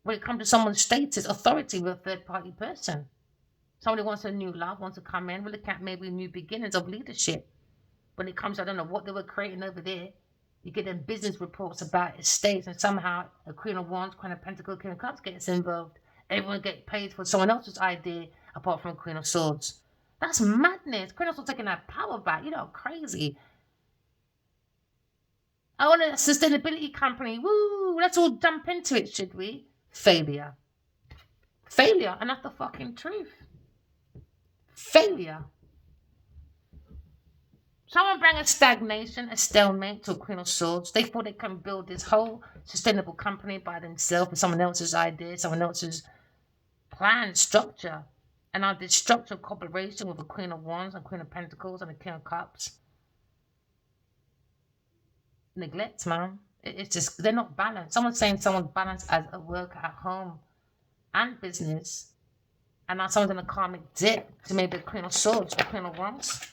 When it comes to someone's status, authority with a third party person. Somebody wants a new love, wants to come in. We're looking at maybe new beginnings of leadership. When it comes to, I don't know what they were creating over there. You get them business reports about estates, and somehow a Queen of Wands, Queen of Pentacles, Queen of Cups gets involved. Everyone get paid for someone else's idea apart from Queen of Swords. That's madness. Queen of Swords taking that power back. You know, crazy. I want a sustainability company. Woo! Let's all jump into it, should we? Failure. Failure, and that's the fucking truth. Failure. Someone bring a stagnation, a stalemate to a Queen of Swords. They thought they can build this whole sustainable company by themselves with someone else's idea, someone else's plan, structure. And now this structure of cooperation with a Queen of Wands and Queen of Pentacles and a King of Cups. Neglect, man. It's just, they're not balanced. Someone's saying someone's balanced as a work at home and business. And now someone's in a karmic dip to maybe a Queen of Swords or Queen of Wands.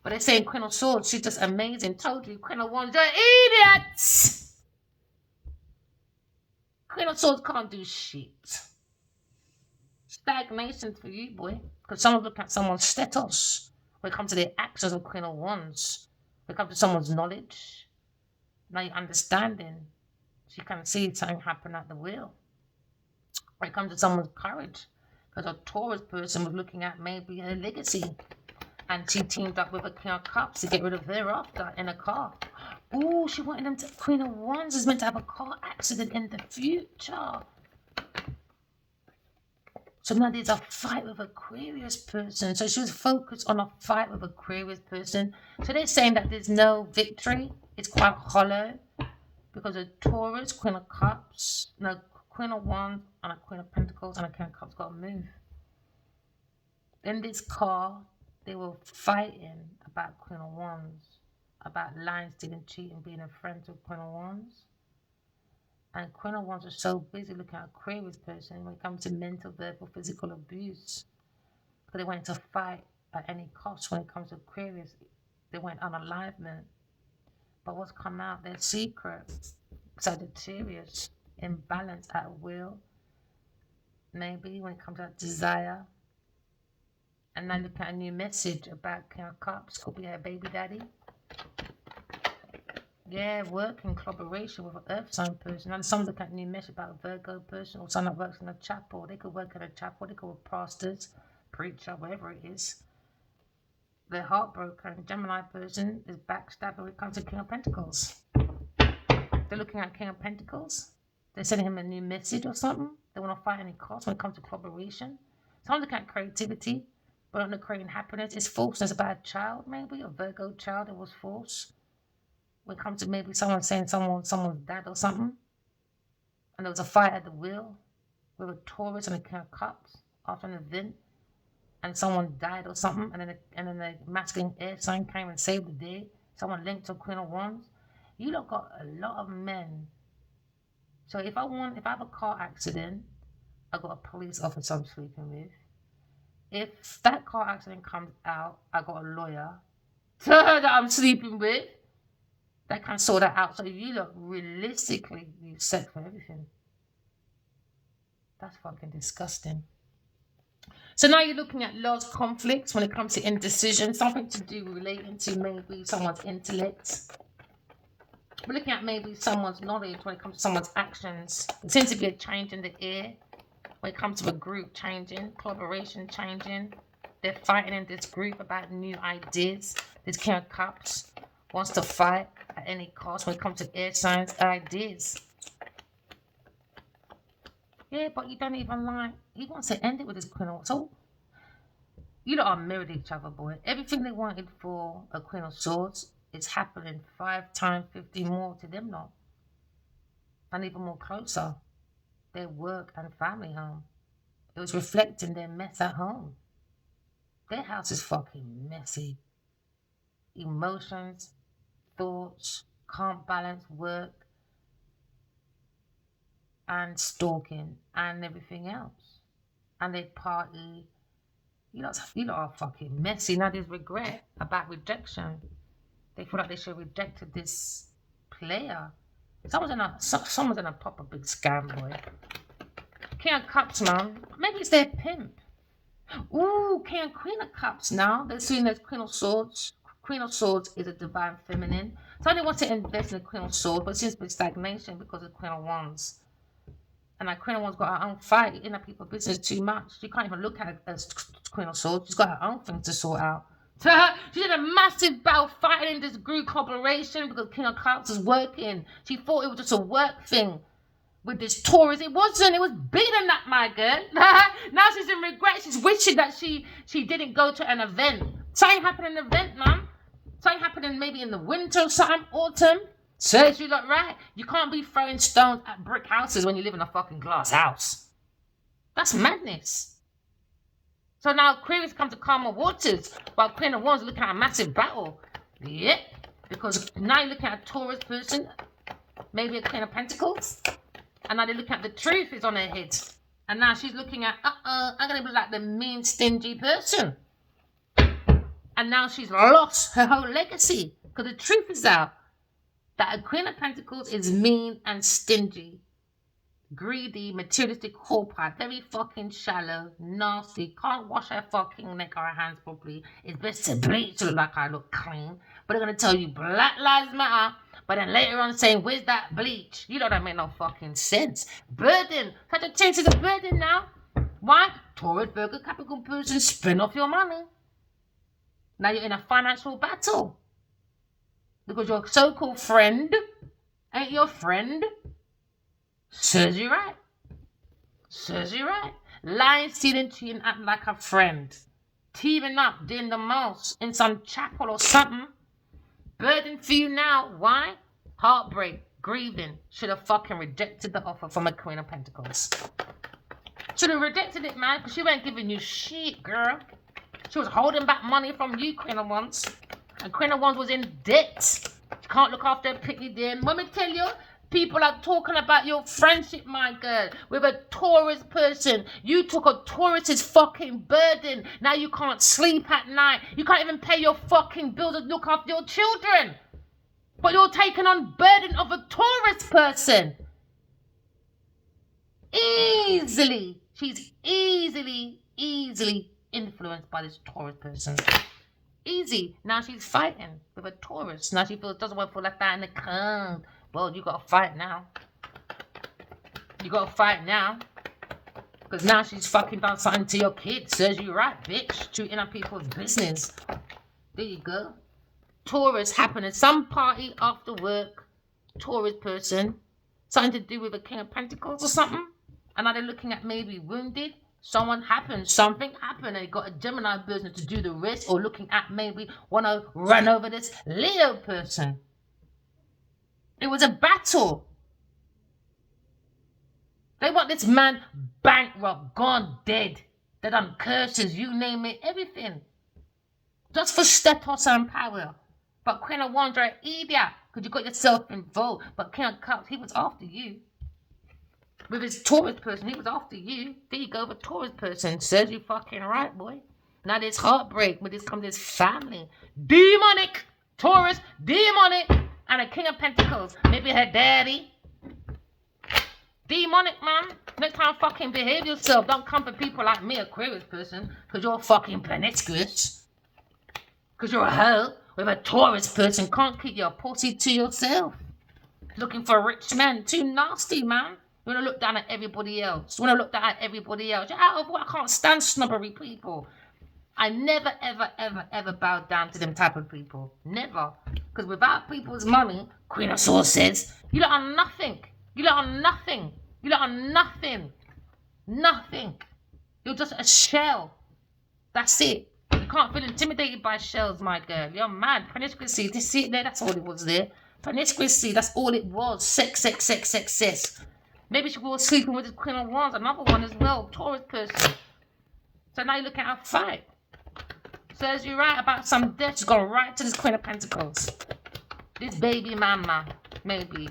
But they're saying Queen of Swords, she's just amazing. Told you, Queen of Wands, you're idiots! Queen of Swords can't do shit. Stagnation for you, boy. Because someone's looking at someone's status. When it comes to the actions of Queen of Wands. When it comes to someone's knowledge. Now you're understanding. So you can see something happen at the wheel. When it comes to someone's courage. Because a Taurus person was looking at maybe her legacy. And she teamed up with a King of Cups to get rid of her after in a car. Oh, she wanted them to. Queen of Wands is meant to have a car accident in the future. So now there's a fight with Aquarius person. So she was focused on a fight with Aquarius person. So they're saying that there's no victory. It's quite hollow. Because a Taurus, Queen of Cups, no, Queen of Wands, and a Queen of Pentacles, and a King of Cups got to move. In this car, they were fighting about Queen of Wands, about lying, stealing, cheating, being a friend to Queen of Wands. And Queen of Wands was so busy looking at Aquarius person when it comes to mental, verbal, physical abuse. Because they wanted to fight at any cost when it comes to Aquarius. They went unalivement. But what's come out, their secret, Sagittarius, imbalance at will. Maybe when it comes to desire. And now look at a new message about King of Cups. Could be her baby daddy. Yeah, work in collaboration with an earth sign person. And some look at a new message about a Virgo person or someone that works in a chapel. They could work in a chapel. They could work pastors, preacher, whatever it is. They're heartbroken. Gemini person is backstabbed when it comes to King of Pentacles. They're looking at King of Pentacles. They're sending him a new message or something. They want to fight any cost when it comes to collaboration. Some look at creativity. But on the creating happiness, it's falseness about a child, maybe a Virgo child that was false. When it comes to maybe someone saying someone's dad or something, and there was a fight at the wheel with a Taurus and a King of Cups after an event, and someone died or something, and then the masculine air sign came and saved the day. Someone linked to a Queen of Wands. You lot got a lot of men. So if I have a car accident, I got a police officer I'm sleeping with. If that car accident comes out, I got a lawyer that I'm sleeping with that can sort that out. So you look realistically, you set for everything. That's fucking disgusting. So now you're looking at lost conflicts when it comes to indecision, something to do relating to maybe someone's intellect. We're looking at maybe someone's knowledge when it comes to someone's actions. There seems to be a change in the air. When it comes to a group changing, collaboration changing, they're fighting in this group about new ideas. This King of Cups wants to fight at any cost when it comes to air signs, ideas. Yeah, but you don't even like, he wants to end it with this Queen of Wands. So, you lot are mirrored each other, boy. Everything they wanted for a Queen of Swords, it's happening 5 times 50 more to them now. And even more closer. Their work and family home. It was reflecting their mess at home. Their house is fucking messy. Emotions, thoughts, can't balance work and stalking and everything else. And they party. You lot are fucking messy. Now there's regret about rejection. They feel like they should have rejected this player. Someone's in a proper big scam, boy. King of Cups, man. Maybe it's their pimp. Ooh, King and Queen of Cups now. They're seeing there's Queen of Swords. Queen of Swords is a divine feminine. So I didn't want to invest in the Queen of Swords, but it seems to be stagnation because of Queen of Wands. And like Queen of Wands got her own fight in her people business too much. She can't even look at it as Queen of Swords. She's got her own thing to sort out. So she did a massive battle fighting in this group corporation because King of Cups is working. She thought it was just a work thing with this Taurus. It wasn't. It was bigger than that, my girl. Now she's in regret. She's wishing that she didn't go to an event. Something happened in an event, man. Something happening maybe in the winter or something, autumn. Serves you look right. You can't be throwing stones at brick houses when you live in a fucking glass house. That's madness. So now Aquarius come to calmer waters while Queen of Wands looking at a massive battle. Yep. Because now you're looking at a Taurus person, maybe a Queen of Pentacles. And now they're looking at the truth is on her head. And now she's looking at, I'm going to be like the mean, stingy person. And now she's lost her whole legacy. Because the truth is out that a Queen of Pentacles is mean and stingy. Greedy, materialistic whorepipe, very fucking shallow, nasty, can't wash her fucking neck or her hands properly. It's best to bleach to look like I look clean. But they're going to tell you Black Lives Matter. But then later on saying, where's that bleach? You know that make no fucking sense. Burden. Such a change is a burden now. Why? Taurus, Virgo, Capricorn person, spin off your money. Now you're in a financial battle. Because your so-called friend ain't your friend. Serves you right. Serves you right. Lying, stealing, cheating, acting like a friend. Teaming up, doing the most in some chapel or something. Burden for you now. Why? Heartbreak, grieving. Should have fucking rejected the offer from a Queen of Pentacles. Should have rejected it, man, because she ain't giving you shit, girl. She was holding back money from you, Queen of Wands. And Queen of Wands was in debt. She can't look after her pitney dear. Let me tell you, people are talking about your friendship, my girl, with a Taurus person. You took a Taurus's fucking burden. Now you can't sleep at night. You can't even pay your fucking bills and look after your children. But you're taking on burden of a Taurus person. Easily. She's easily influenced by this Taurus person. Easy. Now she's fighting with a Taurus. Now she doesn't want to feel like that in the cold. Well, you gotta fight now. You gotta fight now. Because now she's fucking done something to your kids. Says you right, bitch. Shooting up people's business. There you go. Taurus happened at some party after work. Taurus person. Something to do with a King of Pentacles or something. And now they're looking at maybe wounded. Something happened and they got a Gemini person to do the rest, or looking at maybe want to run over this Leo person. It was a battle. They want this man bankrupt, gone, dead. They done curses, you name it, everything. Just for status and power. But Queen of Wands are an idiot because you got yourself involved. But King of Cups, he was after you. With his Taurus person, he was after you. There you go, the Taurus person. Serves you fucking right, boy. Now there's heartbreak with this comes this family. Demonic! Taurus, demonic! And a King of Pentacles. Maybe her daddy. Demonic, man. Next time fucking behave yourself. Don't come for people like me, Aquarius person. Because you're fucking promiscuous. Because you're a hoe with a Taurus person. Can't keep your pussy to yourself. Looking for a rich man. Too nasty, man. You want to look down at everybody else. You're out of what? I can't stand snobbery people. I never, ever bow down to them type of people. Never. Because without people's money, Queen of Swords says, you lot are nothing. You lot are nothing. You lot are nothing. Nothing. You're just a shell. That's it. You can't feel intimidated by shells, my girl. You're mad. Promiscuity. Just see it there. That's all it was there. Promiscuity. That's all it was. Sex. Maybe she was sleeping with this Queen of Wands, another one as well, Taurus person. So now you look at her fight. Says you're right about some death. She's gone right to this Queen of Pentacles. This baby mama, maybe.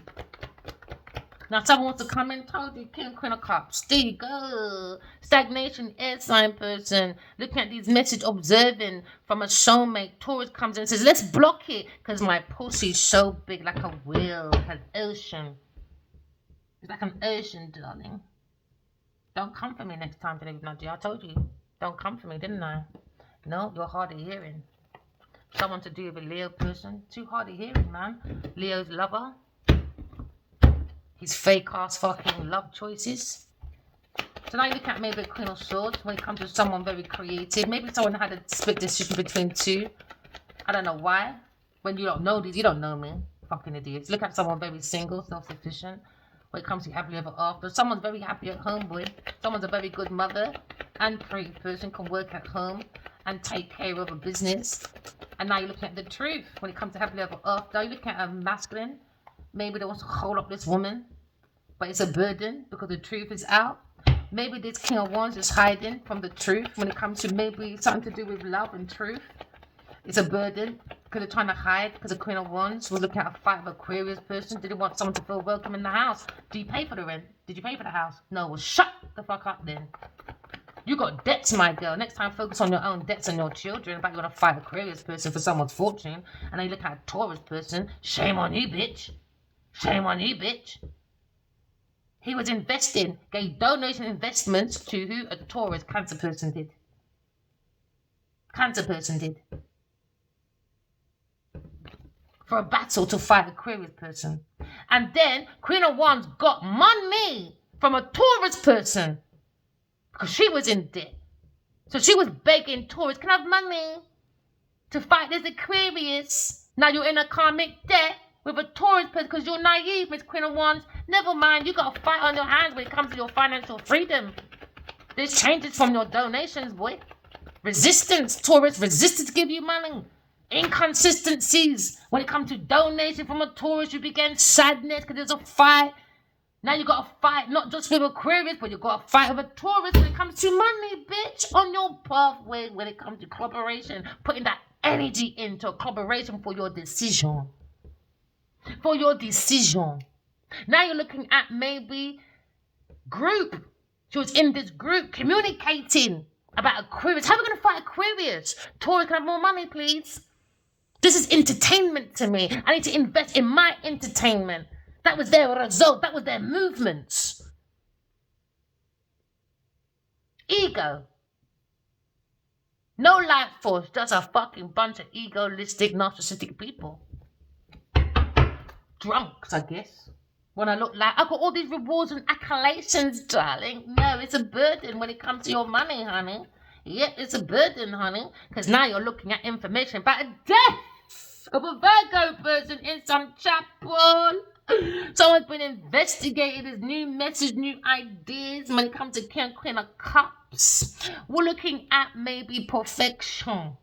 Now someone wants to come in, told you, Queen of Cups. There you go. Stagnation, air sign person. Looking at these messages, observing from a soulmate. Taurus comes in and says, let's block it. Because my pussy's so big, like a whale, like an ocean. It's like an ocean, darling. Don't come for me next time today, Nadia. I told you. Don't come for me, didn't I? No, you're hard of hearing. Someone to do with a Leo person. Too hard of hearing, man. Leo's lover. His fake ass fucking love choices. So now you look at maybe a Queen of Swords when it comes to someone very creative. Maybe someone had a split decision between two. I don't know why. When you don't know these, you don't know me. Fucking idiots. Look at someone very single, self-sufficient. When it comes to happily ever after. Someone's very happy at home with. Someone's a very good mother and creative person, can work at home and take care of a business. And now you're looking at the truth when it comes to happily ever after. You're looking at a masculine. Maybe they want to hold up this woman, but it's a burden because the truth is out. Maybe this King of Wands is hiding from the truth when it comes to maybe something to do with love and truth. It's a burden because they're trying to hide because the Queen of Wands was looking at a fight of Aquarius person. Didn't want someone to feel welcome in the house. Do you pay for the rent? Did you pay for the house? No, well shut the fuck up then. You got debts, my girl. Next time focus on your own debts and your children. But you're going to fight Aquarius person for someone's fortune. And then you look at a Taurus person. Shame on you, bitch. Shame on you, bitch. He was investing, gave donation investments to who? A Taurus Cancer person did. Cancer person did. For a battle to fight Aquarius person. And then Queen of Wands got money from a Taurus person. Because she was in debt. So she was begging Taurus, can I have money to fight this Aquarius? Now you're in a karmic debt with a Taurus person because you're naive, Miss Queen of Wands. Never mind, you got a fight on your hands when it comes to your financial freedom. There's changes from your donations, boy. Resistance, Taurus, resistance to give you money. Inconsistencies. When it comes to donation from a Taurus, you begin sadness because there's a fight. Now you got a fight not just with Aquarius, but you got a fight with a Taurus when it comes to money, bitch. On your pathway when it comes to collaboration. Putting that energy into collaboration for your decision. For your decision. Now you're looking at maybe group. She was in this group communicating about Aquarius. How are we going to fight Aquarius? Taurus, can I have more money, please? This is entertainment to me. I need to invest in my entertainment. That was their result. That was their movements. Ego. No life force. Just a fucking bunch of egoistic, narcissistic people. Drunks, I guess. When I look like, I've got all these rewards and accolades, darling. No, it's a burden when it comes to your money, honey. Yep, it's a burden, honey. Because now you're looking at information about a death of a Virgo person in some chapel. Someone's been investigating this new message, new ideas when it comes to King and Queen of Cups. We're looking at maybe perfection.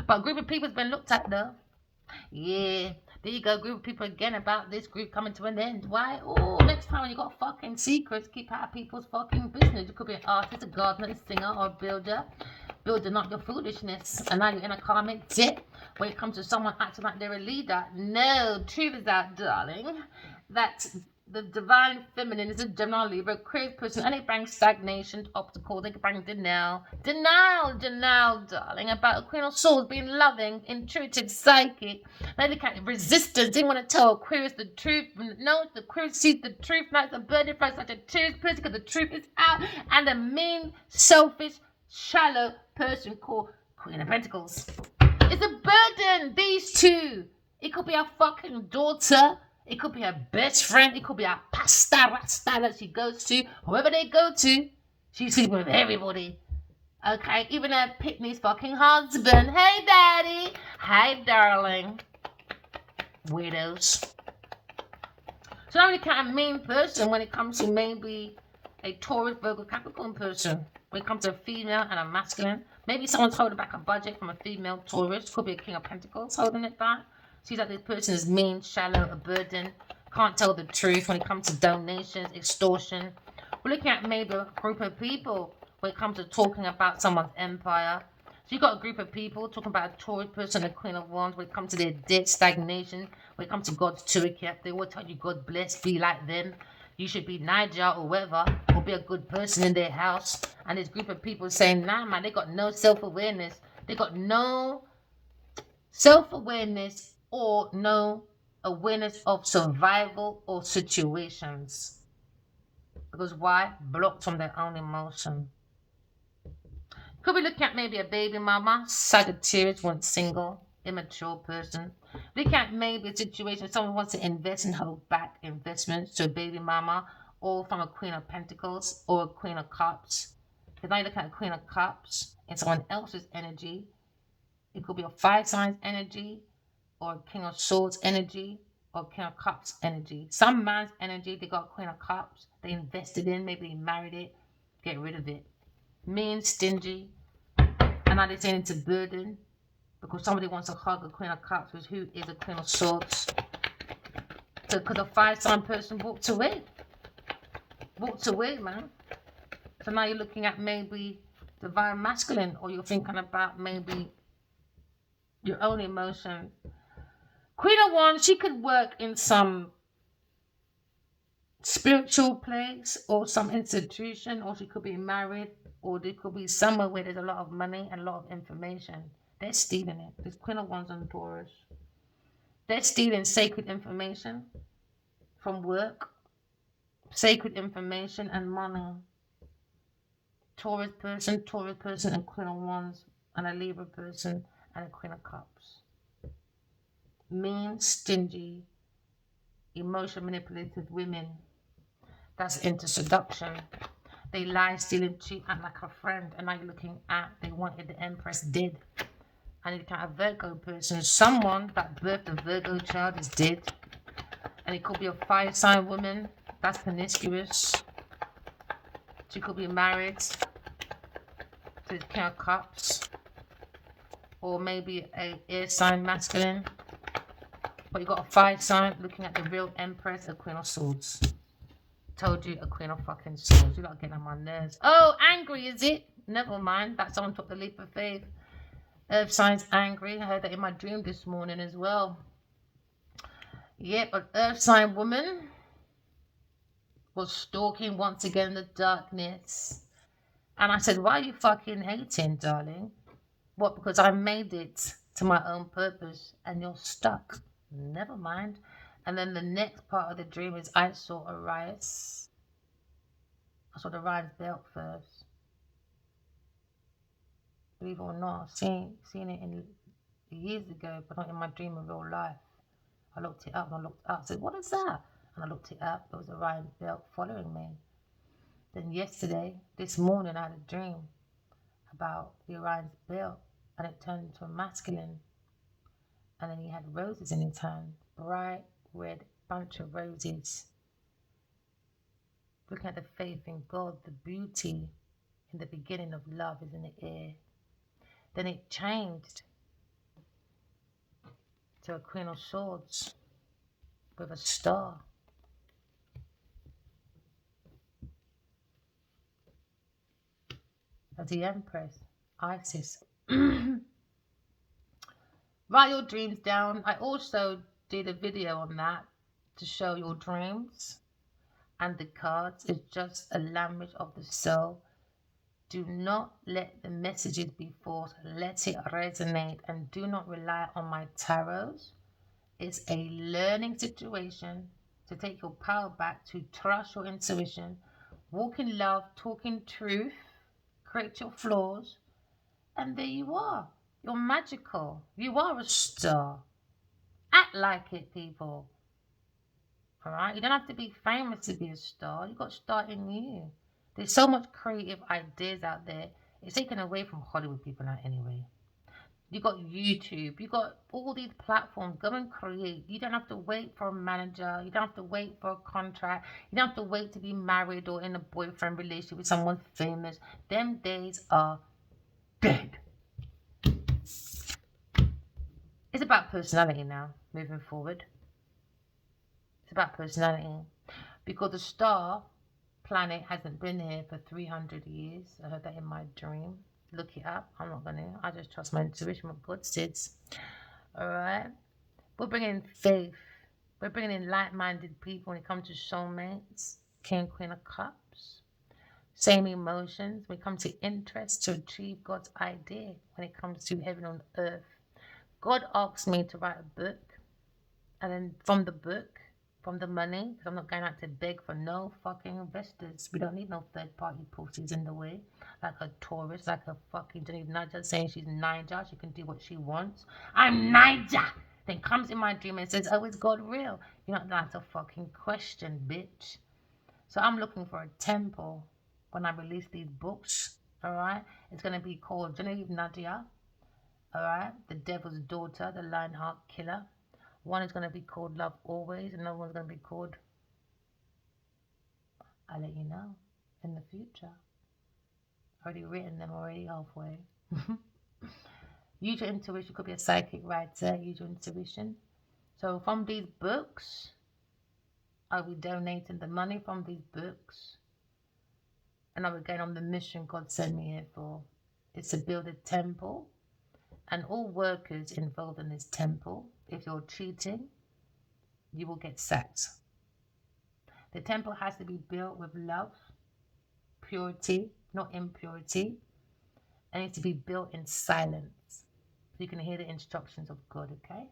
But a group of people has been looked at though. Yeah, there you go, group of people again about this group coming to an end. Why? Oh, next time when you got fucking secrets, keep out of people's fucking business. You could be an artist, a gardener, a singer, or a builder. Building up your foolishness. And now you're in a karmic debt when it comes to someone acting like they're a leader. No, truth is out, darling. That the divine feminine is a Gemini, Libra, Aquarius person, and it brings stagnation, obstacles. They can bring denial, darling, about a Queen of Swords being loving, intuitive, psychic. They look at resistance. They want to tell Aquarius the truth. No, the Aquarius sees the truth. Now it's a burden for such a Taurus person because the truth is out. And the mean, selfish, shallow person called Queen of Pentacles. It's a burden, these two. It could be a fucking daughter. It could be a best friend. It could be a pasta rasta that she goes to. Whoever they go to, she's sleeping with everybody. Okay, even her Pitney's fucking husband. Hey, daddy. Hi, darling. Weirdos. So now we kind of mean person when it comes to maybe a Taurus, Virgo, Capricorn person. When it comes to a female and a masculine. Maybe someone's holding back a budget from a female Taurus. Could be a King of Pentacles holding it back. Sees that this person is mean, shallow, a burden. Can't tell the truth when it comes to donations, extortion. We're looking at maybe a group of people when it comes to talking about someone's empire. So you've got a group of people talking about a Taurus person, a Queen of Wands, when it comes to their debt, stagnation. When it comes to God's toolkit, they will tell you God bless, be like them. You should be Niger or whatever, or be a good person in their house. And this group of people saying, nah, man, they got no self-awareness. They got no self-awareness or no awareness of survival or situations. Because why? Blocked from their own emotion. Could we look at maybe a baby mama, Sagittarius, wants single, immature person. Look at maybe a situation someone wants to invest and hold back investments, so baby mama, or from a Queen of Pentacles or a Queen of Cups. Because now you look at a Queen of Cups in someone else's energy. It could be a fire sign energy, or a King of Swords energy, or King of Cups energy. Some man's energy, they got Queen of Cups, they invested in, maybe they married it, get rid of it. Mean, stingy, and now they're saying it's a burden because somebody wants to hug a Queen of Cups, who is a Queen of Swords. So because a fire sign person walked away, man. So now you're looking at maybe divine masculine, or you're thinking about maybe your own emotion. Queen of Wands, she could work in some spiritual place or some institution, or she could be married, or they could be somewhere where there's a lot of money and a lot of information. They're stealing it. This Queen of Wands on Taurus. They're stealing sacred information from work, sacred information and money. Taurus person, and Queen of Wands, and a Libra person, and a Queen of Cups. Mean, stingy, emotion manipulative women. That's into seduction. They lie, steal, and cheat, act like a friend. And now you're looking at, they wanted the Empress dead. And you look at a Virgo person. Someone that birthed a Virgo child is dead. And it could be a fire sign woman. That's promiscuous. She could be married to the King of Cups. Or maybe a air sign masculine. But you got a fire sign looking at the real Empress, a Queen of Swords. Told you, a Queen of fucking Swords. You're not getting on my nerves. Oh, angry, is it? Never mind. That someone took the leap of faith. Earth signs angry. I heard that in my dream this morning as well. Yep, an earth sign woman was stalking once again in the darkness. And I said, why are you fucking hating, darling? What, because I made it to my own purpose and you're stuck? Never mind. And then the next part of the dream is I saw Orion. I saw the Orion's belt first. Believe it or not, seen it in years ago, but not in my dream of real life. I looked it up and I looked up. I said, what is that? And I looked it up. It was Orion's belt following me. Then this morning, I had a dream about the Orion's belt, and it turned into a masculine. And then he had roses in his hand, bright red bunch of roses. Looking at the faith in God, the beauty in the beginning of love is in the air. Then it changed to a Queen of Swords with a star. As the Empress, Isis. Write your dreams down. I also did a video on that to show your dreams. And the cards is just a language of the soul. Do not let the messages be forced. Let it resonate, and do not rely on my tarots. It's a learning situation to take your power back, to trust your intuition, walk in love, talk in truth, correct your flaws, and there you are. You're magical. You are a star. Act like it, people. All right? You don't have to be famous to be a star. You got to start in you. There's so much creative ideas out there. It's taken away from Hollywood people now anyway. You got YouTube. You got all these platforms. Go and create. You don't have to wait for a manager. You don't have to wait for a contract. You don't have to wait to be married or in a boyfriend relationship with someone famous. Them days are dead. It's about personality now, moving forward. It's about personality. Because the star planet hasn't been here for 300 years. I heard that in my dream. Look it up. I'm not going to. I just trust my intuition, what God says. All right? We're bringing faith. We're bringing in like-minded people when it comes to soulmates, King and Queen of Cups. Same emotions. When it comes to interest, to achieve God's idea. When it comes to heaven on earth. God asked me to write a book. And then from the book, from the money, because I'm not going out to beg for no fucking investors. We don't need no third party pussies in the way. Like a tourist, like a fucking Janine Niger saying she's Niger, she can do what she wants. I'm Niger! Then comes in my dream and says, oh, is God real? You know, that's a fucking question, bitch. So I'm looking for a temple when I release these books, alright? It's going to be called Genevieve Nadia, alright? The Devil's Daughter, the Lionheart Killer. One is going to be called Love Always, another one's going to be called, I'll let you know in the future. Already written them already halfway. Use your intuition, could be a psychic writer, use your intuition. So from these books, I'll be donating the money from these books. And I'll be going on the mission God sent me here for. It's to build a temple. And all workers involved in this temple, if you're cheating, you will get sacked. The temple has to be built with love, purity, not impurity. And it needs to be built in silence. So you can hear the instructions of God, okay?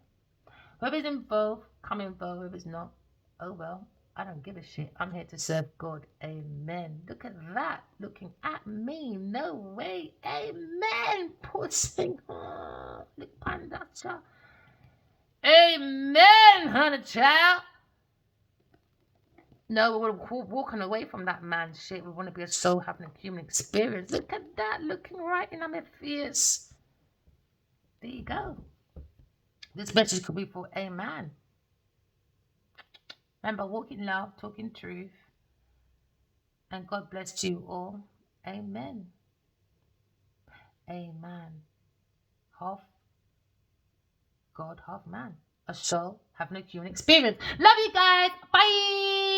Whoever's involved, come involved. Whoever's not, oh well, I don't give a shit. I'm here to serve God. Amen. Look at that. Looking at me. No way. Amen. Pussy. Look, pandacha. Amen, honey child. No, we're walking away from that man shit. We want to be a soul having a human experience. Look at that. Looking right in my face. There you go. This message could be for a man. Remember, walk in love, talk in truth. And God bless you all. Amen. Amen. Half God, half man. A soul having a human experience. Love you guys. Bye.